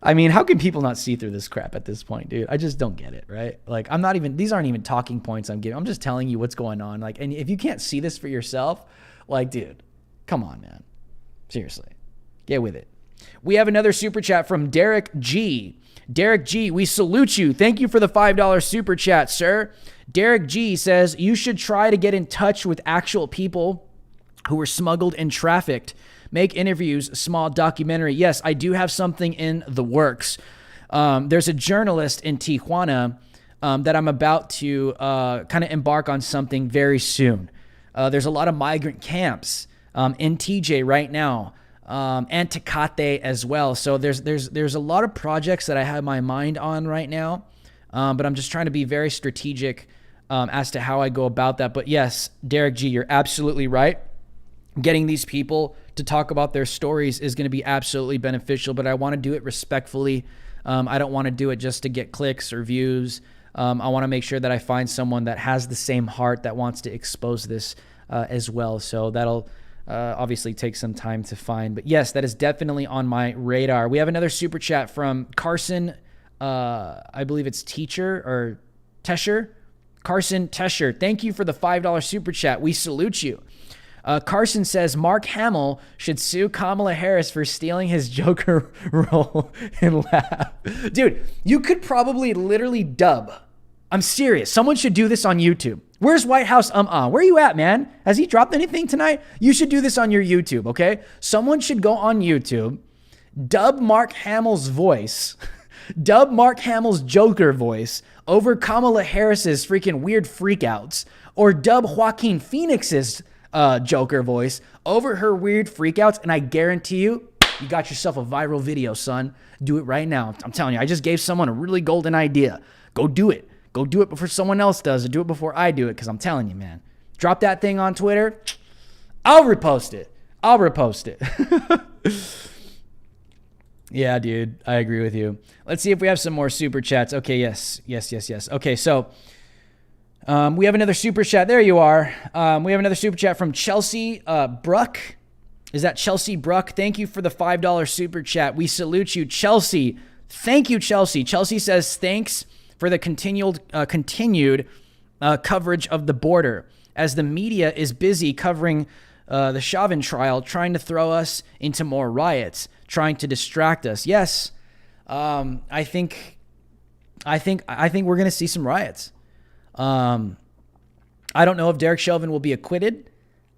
I mean, how can people not see through this crap at this point, dude? I just don't get it, right? Like, these aren't even talking points I'm giving. I'm just telling you what's going on. Like, and if you can't see this for yourself, like, dude, come on, man. Seriously. Get with it. We have another super chat from Derek G. Derek G, we salute you. Thank you for the $5 super chat, sir. Derek G says, you should try to get in touch with actual people who were smuggled and trafficked. Make interviews, a small documentary. Yes, I do have something in the works. There's a journalist in Tijuana that I'm about to kind of embark on something very soon. There's a lot of migrant camps in TJ right now, and Tecate as well. So there's a lot of projects that I have my mind on right now, but I'm just trying to be very strategic as to how I go about that. But yes, Derek G, you're absolutely right. Getting these people to talk about their stories is going to be absolutely beneficial, but I want to do it respectfully. I don't want to do it just to get clicks or views. I want to make sure that I find someone that has the same heart that wants to expose this as well. So that'll obviously take some time to find. But yes, that is definitely on my radar. We have another super chat from Carson. I believe it's Teacher or Tesher. Carson Tesher. Thank you for the $5 super chat. We salute you. Carson says Mark Hamill should sue Kamala Harris for stealing his Joker role and laugh. Dude, you could probably literally dub. I'm serious. Someone should do this on YouTube. Where's White House? Where are you at, man? Has he dropped anything tonight? You should do this on your YouTube, okay? Someone should go on YouTube, dub Mark Hamill's voice, dub Mark Hamill's Joker voice over Kamala Harris's freaking weird freakouts, or dub Joaquin Phoenix's Joker voice over her weird freakouts, and I guarantee you got yourself a viral video, son. Do it right now. I'm telling you, I just gave someone a really golden idea. Go do it. Go do it before someone else does, or do it before I do it, because I'm telling you, man. Drop that thing on Twitter. I'll repost it. Yeah, dude, I agree with you. Let's see if we have some more super chats. Okay, yes. Okay, so we have another super chat. There you are. We have another super chat from Chelsea Bruck. Is that Chelsea Bruck? Thank you for the $5 super chat. We salute you, Chelsea. Thank you, Chelsea. Chelsea says, thanks for the continued coverage of the border, as the media is busy covering the Chauvin trial, trying to throw us into more riots, trying to distract us. Yes, I think we're gonna see some riots. I don't know if Derek Chauvin will be acquitted,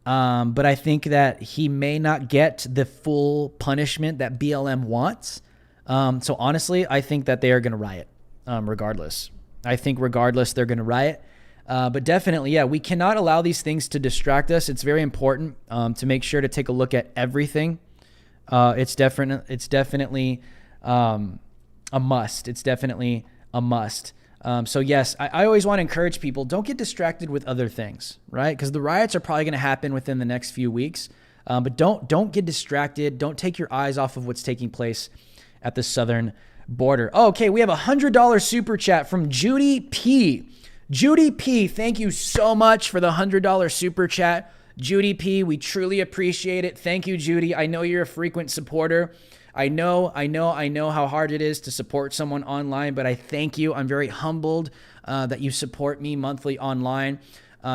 but I think that he may not get the full punishment that BLM wants. So honestly, I think that they are going to riot, regardless. I think regardless, they're going to riot. But definitely, yeah, we cannot allow these things to distract us. It's very important to make sure to take a look at everything. It's definitely a must. It's definitely a must. So yes, I always want to encourage people, don't get distracted with other things, right? Because the riots are probably going to happen within the next few weeks. But don't get distracted. Don't take your eyes off of what's taking place at the southern border. Oh, okay, we have a $100 super chat from Judy P. Judy P, thank you so much for the $100 super chat. Judy P, we truly appreciate it. Thank you, Judy. I know you're a frequent supporter. I know how hard it is to support someone online, but I thank you. I'm very humbled that you support me monthly online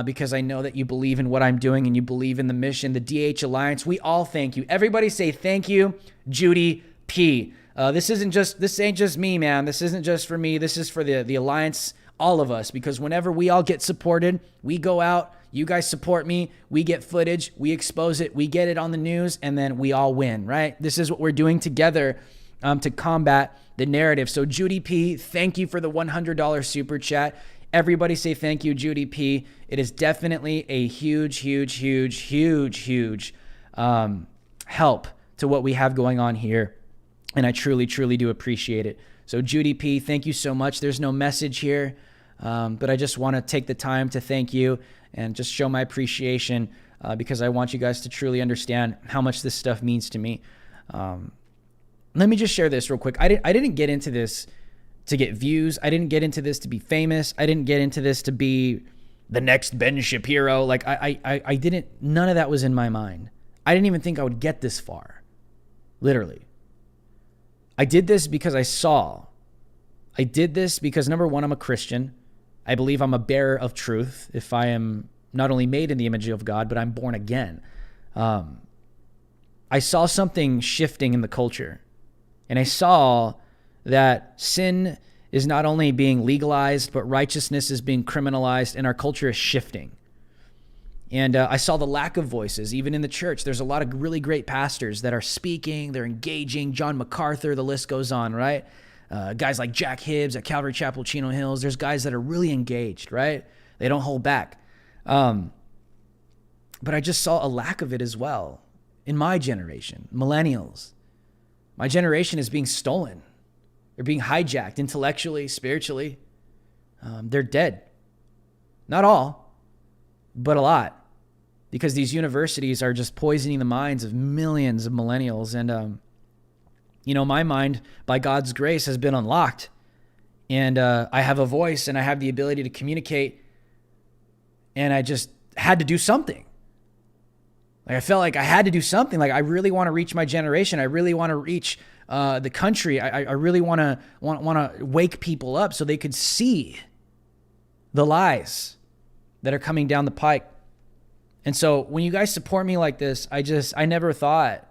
because I know that you believe in what I'm doing and you believe in the mission, the DH Alliance. We all thank you. Everybody say thank you, Judy P. This ain't just me, man. This isn't just for me. This is for the Alliance, all of us, because whenever we all get supported, we go out, you guys support me, we get footage, we expose it, we get it on the news, and then we all win, right? This is what we're doing together to combat the narrative. So Judy P, thank you for the $100 super chat. Everybody say thank you, Judy P. It is definitely a huge help to what we have going on here. And I truly do appreciate it. So Judy P, thank you so much. There's no message here, but I just want to take the time to thank you and just show my appreciation because I want you guys to truly understand how much this stuff means to me. Let me just share this real quick. I didn't get into this to get views. I didn't get into this to be famous. I didn't get into this to be the next Ben Shapiro. Like I didn't, none of that was in my mind. I didn't even think I would get this far. Literally. I did this because I saw. I did this because, number one, I'm a Christian. I believe I'm a bearer of truth if I am not only made in the image of God, but I'm born again. I I saw something shifting in the culture. And I saw that sin is not only being legalized, but righteousness is being criminalized, and our culture is shifting. And I saw the lack of voices, even in the church. There's a lot of really great pastors that are speaking, they're engaging. John MacArthur, the list goes on, right? Guys like Jack Hibbs at Calvary Chapel, Chino Hills. There's guys that are really engaged, right? They don't hold back. But I just saw a lack of it as well in my generation, millennials. My generation is being stolen. They're being hijacked intellectually, spiritually. They're dead. Not all, but a lot. Because these universities are just poisoning the minds of millions of millennials. And, my mind, by God's grace, has been unlocked. And I have a voice and I have the ability to communicate. And I just had to do something. Like I felt like I had to do something. Like I really want to reach my generation. I really want to reach the country. I really want to wake people up so they could see the lies that are coming down the pike. And so when you guys support me like this, I never thought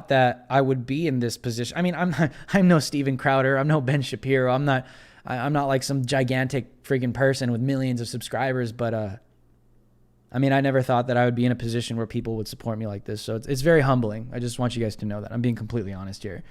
that I would be in this position. I mean, I'm no Steven Crowder. I'm no Ben Shapiro. I'm not like some gigantic freaking person with millions of subscribers. But I never thought that I would be in a position where people would support me like this. So it's very humbling. I just want you guys to know that. I'm being completely honest here.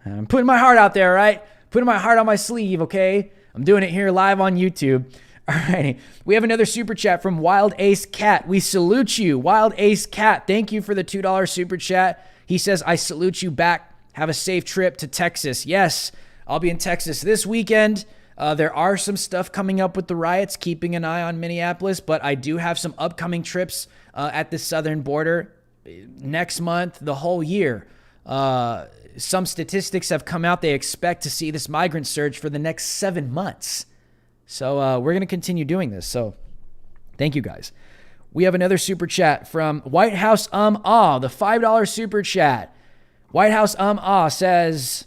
I'm putting my heart out there, right? Putting my heart on my sleeve, okay? I'm doing it here live on YouTube. All righty. We have another super chat from Wild Ace Cat. We salute you, Wild Ace Cat. Thank you for the $2 super chat. He says, I salute you back. Have a safe trip to Texas. Yes, I'll be in Texas this weekend. There are some stuff coming up with the riots, keeping an eye on Minneapolis, but I do have some upcoming trips at the southern border next month, the whole year. Some statistics have come out. They expect to see this migrant surge for the next 7 months. So we're going to continue doing this. So thank you guys. We have another super chat from White House the $5 super chat. White House says,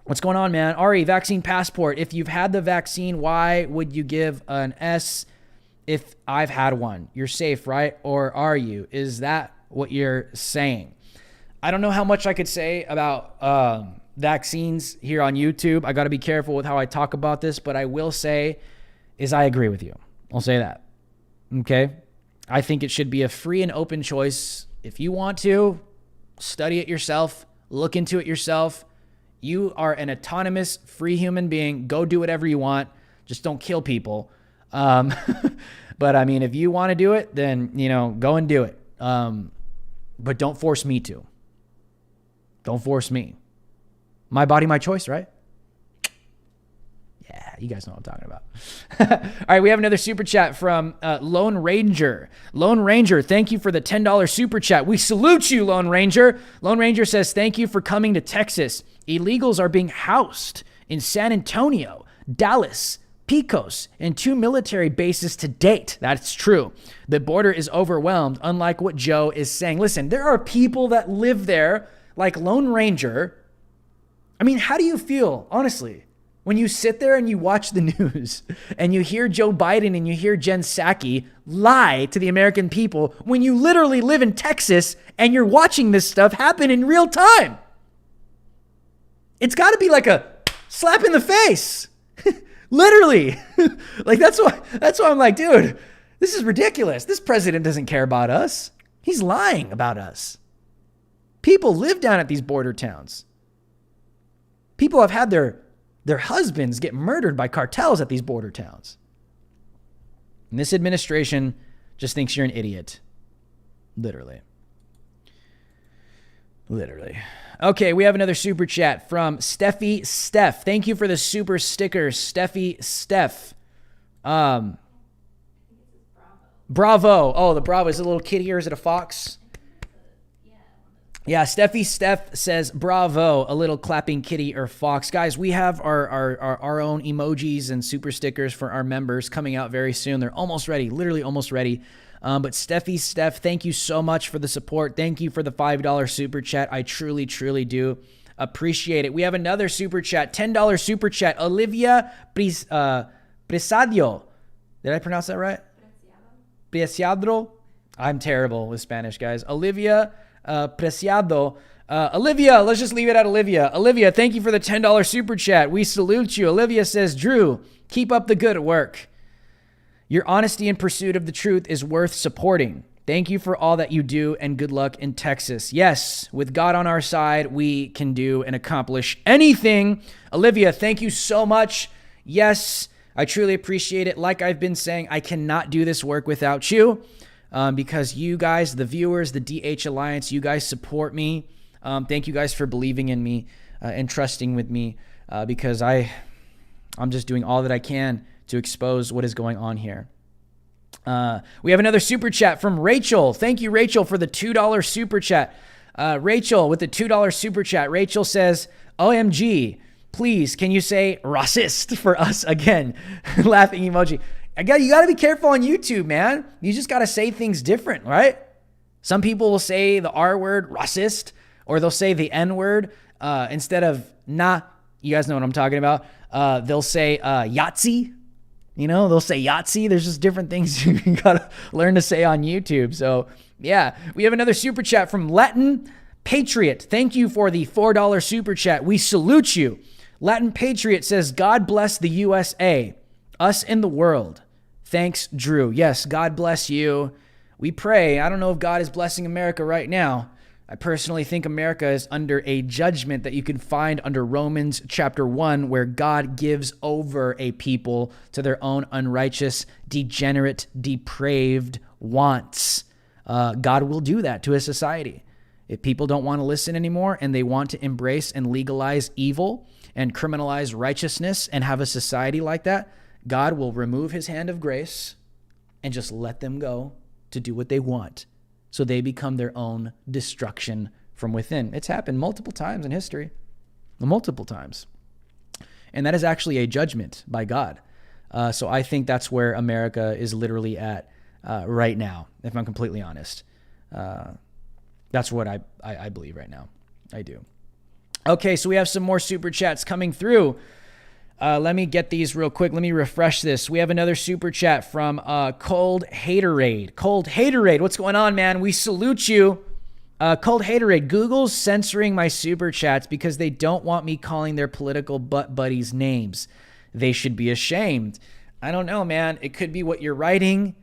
what's going on, man? Ari, vaccine passport. If you've had the vaccine, why would you give an S if I've had one? You're safe, right? Or are you? Is that what you're saying? I don't know how much I could say about vaccines here on YouTube. I got to be careful with how I talk about this, but I will say is I agree with you. I'll say that. Okay? I think it should be a free and open choice. If you want to, study it yourself, look into it yourself. You are an autonomous, free human being. Go do whatever you want. Just don't kill people. But if you want to do it, then, go and do it. But don't force me to. Don't force me. My body, my choice, right? Yeah, you guys know what I'm talking about. All right, we have another super chat from Lone Ranger. Lone Ranger, thank you for the $10 super chat. We salute you, Lone Ranger. Lone Ranger says, thank you for coming to Texas. Illegals are being housed in San Antonio, Dallas, Pecos, and 2 military bases to date. That's true. The border is overwhelmed, unlike what Joe is saying. Listen, there are people that live there like Lone Ranger. How do you feel, honestly, when you sit there and you watch the news and you hear Joe Biden and you hear Jen Psaki lie to the American people when you literally live in Texas and you're watching this stuff happen in real time? It's got to be like a slap in the face. Literally. That's why I'm like, dude, this is ridiculous. This president doesn't care about us. He's lying about us. People live down at these border towns. People have had their husbands get murdered by cartels at these border towns. And this administration just thinks you're an idiot. Literally. Okay, we have another super chat from Steffi Steph. Thank you for the super sticker, Steffi Steph. Bravo. Oh, the Bravo. Is it a little kitty or is it a fox? Yeah, Steffi Steph says, bravo, a little clapping kitty or fox. Guys, we have our own emojis and super stickers for our members coming out very soon. They're almost ready, literally almost ready. But Steffi Steph, thank you so much for the support. Thank you for the $5 super chat. I truly, truly do appreciate it. We have another super chat, $10 super chat. Olivia Presadio. Did I pronounce that right? Preciado. I'm terrible with Spanish, guys. Olivia Preciado. Olivia, let's just leave it at Olivia. Olivia, thank you for the $10 super chat. We salute you. Olivia says, Drew, keep up the good work. Your honesty in pursuit of the truth is worth supporting. Thank you for all that you do, and good luck in Texas. Yes, with God on our side, we can do and accomplish anything. Olivia, thank you so much. Yes, I truly appreciate it. Like I've been saying, I cannot do this work without you because you guys, the viewers, the DH Alliance, you guys support me. Thank you guys for believing in me and trusting with me because I'm just doing all that I can to expose what is going on here. We have another super chat from Rachel. Thank you, Rachel, for the $2 super chat. Rachel with the $2 super chat. Rachel says, OMG, please, can you say racist for us again? Laughing emoji. You got to be careful on YouTube, man. You just got to say things different, right? Some people will say the R word, racist, or they'll say the N word instead of nah. You guys know what I'm talking about. They'll say Yahtzee. You know, they'll say Yahtzee. There's just different things you gotta learn to say on YouTube. So yeah, we have another super chat from Latin Patriot. Thank you for the $4 super chat. We salute you. Latin Patriot says, God bless the USA, us in the world. Thanks, Drew. Yes, God bless you. We pray. I don't know if God is blessing America right now. I personally think America is under a judgment that you can find under Romans chapter 1, where God gives over a people to their own unrighteous, degenerate, depraved wants. God will do that to a society. If people don't want to listen anymore and they want to embrace and legalize evil and criminalize righteousness and have a society like that, God will remove his hand of grace and just let them go to do what they want. So they become their own destruction from within. It's happened multiple times in history. Multiple times. And that is actually a judgment by God. So I think that's where America is literally at right now, if I'm completely honest. That's what I believe right now. I do. Okay, so we have some more super chats coming through. Let me get these real quick. Let me refresh this. We have another super chat from Cold Haterade. Cold Haterade, what's going on, man? We salute you. Cold Haterade, Google's censoring my super chats because they don't want me calling their political butt buddies names. They should be ashamed. I don't know, man. It could be what you're writing.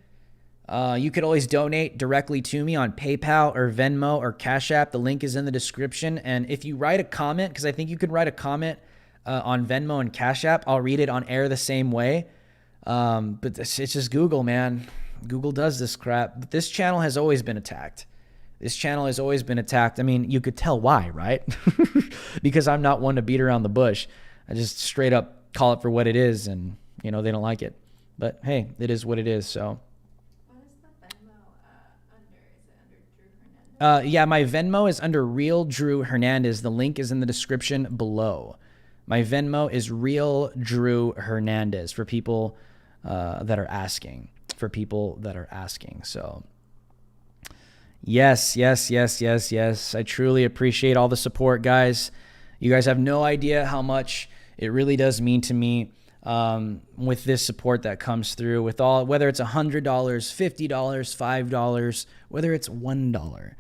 You could always donate directly to me on PayPal or Venmo or Cash App. The link is in the description. And if you write a comment, because I think you can write a comment on Venmo and Cash App, I'll read it on air the same way. But it's just Google, man. Google does this crap. But this channel has always been attacked. This channel has always been attacked. I mean, you could tell why, right? Because I'm not one to beat around the bush. I just straight up call it for what it is, and, you know, they don't like it. But, hey, it is what it is, so. What is the Venmo under? Is it under Drew Hernandez? Yeah, my Venmo is under Real Drew Hernandez. The link is in the description below. My Venmo is Real Drew Hernandez for people that are asking. So, yes. I truly appreciate all the support, guys. You guys have no idea how much it really does mean to me with this support that comes through, with all, whether it's $100, $50, $5, whether it's $1.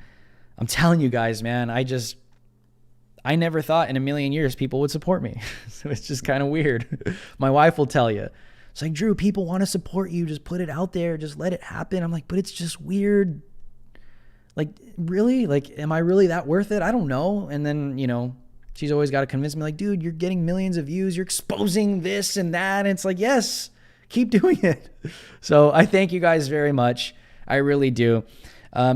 I'm telling you guys, man, I never thought in a million years people would support me. So it's just kind of weird. My wife will tell you. It's like, Drew, people want to support you. Just put it out there. Just let it happen. I'm like, but it's just weird. Like, really? Like, am I really that worth it? I don't know. And then, you know, she's always got to convince me, like, dude, you're getting millions of views. You're exposing this and that. And it's like, yes, keep doing it. So I thank you guys very much. I really do.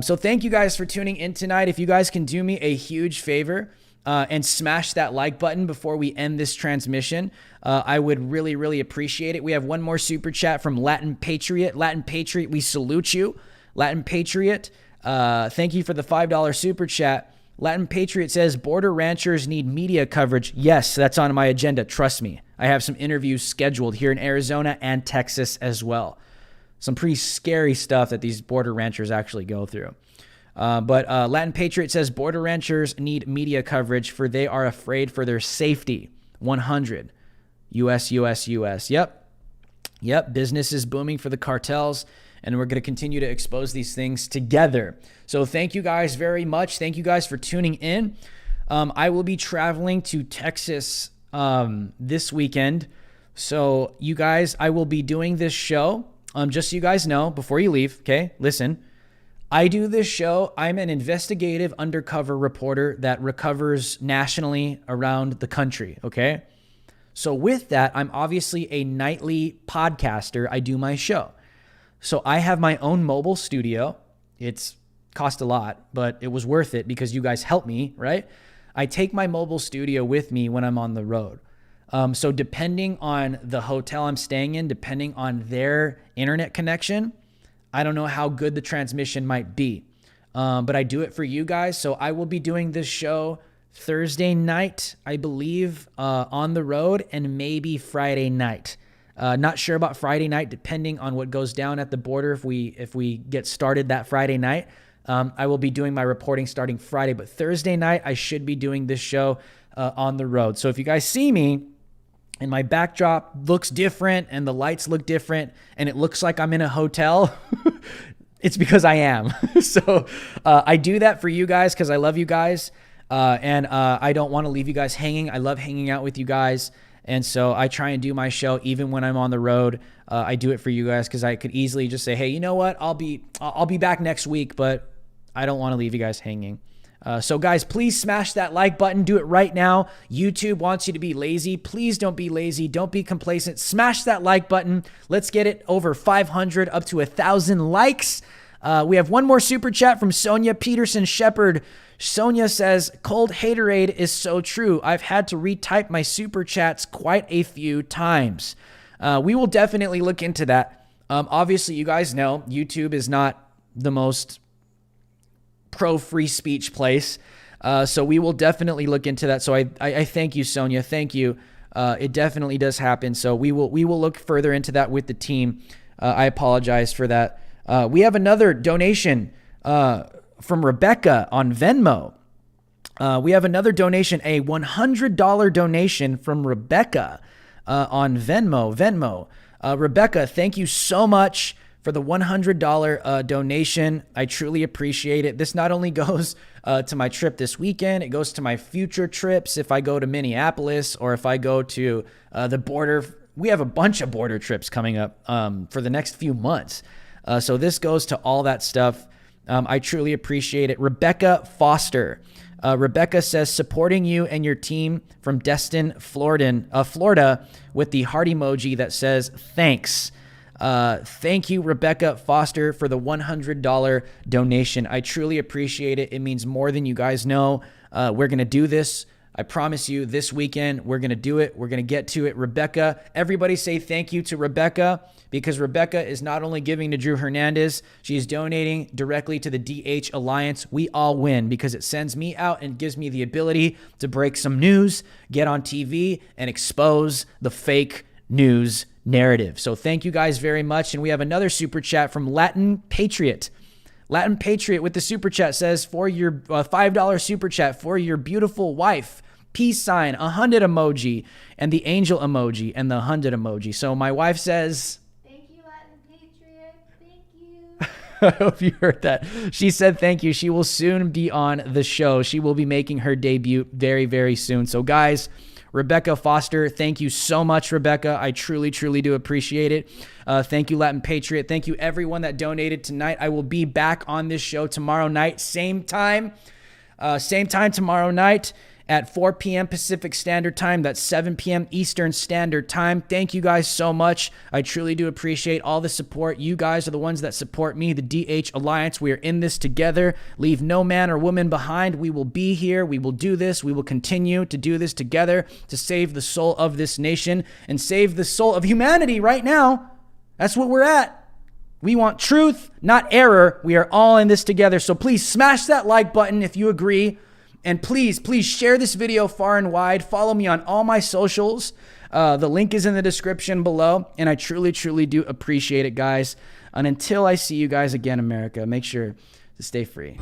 So thank you guys for tuning in tonight. If you guys can do me a huge favor, and smash that like button before we end this transmission, I would really, really appreciate it. We have one more super chat from Latin Patriot. Latin Patriot, we salute you. Latin Patriot, thank you for the $5 super chat. Latin Patriot says, border ranchers need media coverage. Yes, that's on my agenda. Trust me. I have some interviews scheduled here in Arizona and Texas as well. Some pretty scary stuff that these border ranchers actually go through. But Latin Patriot says border ranchers need media coverage for they are afraid for their safety. 100. US. Yep. Yep, business is booming for the cartels, and we're going to continue to expose these things together. So thank you guys very much. Thank you guys for tuning in. I will be traveling to Texas this weekend. So you guys, I will be doing this show. Just so you guys know, before you leave, okay, listen. I do this show. I'm an investigative undercover reporter that recovers nationally around the country, okay? So with that, I'm obviously a nightly podcaster. I do my show. So I have my own mobile studio. It's cost a lot, but it was worth it because you guys helped me, right? I take my mobile studio with me when I'm on the road. So depending on the hotel I'm staying in, depending on their internet connection, I don't know how good the transmission might be, but I do it for you guys. So I will be doing this show Thursday night, I believe, on the road, and maybe Friday night. Not sure about Friday night, depending on what goes down at the border. If we get started that Friday night, I will be doing my reporting starting Friday. But Thursday night, I should be doing this show on the road. So if you guys see me, and my backdrop looks different and the lights look different and it looks like I'm in a hotel, it's because I am. So I do that for you guys because I love you guys, and I don't want to leave you guys hanging. I love hanging out with you guys, and so I try and do my show even when I'm on the road. I do it for you guys because I could easily just say, hey, you know what? I'll be back next week, but I don't want to leave you guys hanging. So guys, please smash that like button. Do it right now. YouTube wants you to be lazy. Please don't be lazy. Don't be complacent. Smash that like button. Let's get it over 500, up to 1,000 likes. We have one more super chat from Sonia Peterson Shepherd. Sonia says, cold haterade is so true. I've had to retype my super chats quite a few times. We will definitely look into that. Obviously, you guys know YouTube is not the most pro free speech place. So we will definitely look into that. So I thank you, Sonia. Thank you. It definitely does happen. So we will look further into that with the team. I apologize for that. We have another donation from Rebecca on Venmo. We have another donation, a $100 donation from Rebecca on Venmo. Rebecca, thank you so much for the $100 donation. I truly appreciate it. This not only goes to my trip this weekend, it goes to my future trips if I go to Minneapolis or if I go to the border. We have a bunch of border trips coming up for the next few months. So this goes to all that stuff. I truly appreciate it. Rebecca Foster. Rebecca says, supporting you and your team from Destin, Florida, with the heart emoji that says, thanks. Thank you, Rebecca Foster, for the $100 donation. I truly appreciate it. It means more than you guys know. We're going to do this. I promise you this weekend, we're going to do it. We're going to get to it. Rebecca, everybody say thank you to Rebecca, because Rebecca is not only giving to Drew Hernandez, she's donating directly to the DH Alliance. We all win because it sends me out and gives me the ability to break some news, get on TV, and expose the fake news narrative. So thank you guys very much. And we have another super chat from Latin Patriot. Latin Patriot with the super chat says, for your $5 super chat for your beautiful wife, peace sign, 100 emoji, and the angel emoji, and the 100 emoji. So my wife says, thank you, Latin Patriot. Thank you. I hope you heard that. She said thank you. She will soon be on the show. She will be making her debut very, very soon. So guys, Rebecca Foster, thank you so much, Rebecca. I truly, truly do appreciate it. Thank you, Latin Patriot. Thank you, everyone that donated tonight. I will be back on this show tomorrow night, same time tomorrow night at 4 p.m. Pacific Standard Time. That's 7 p.m. Eastern Standard Time. Thank you guys so much. I truly do appreciate all the support. You guys are the ones that support me, the DH Alliance. We are in this together. Leave no man or woman behind. We will be here. We will do this. We will continue to do this together to save the soul of this nation and save the soul of humanity right now. That's what we're at. We want truth, not error. We are all in this together. So please smash that like button if you agree. And please share this video far and wide. Follow me on all my socials. The link is in the description below. And I truly, truly do appreciate it, guys. And until I see you guys again, America, make sure to stay free.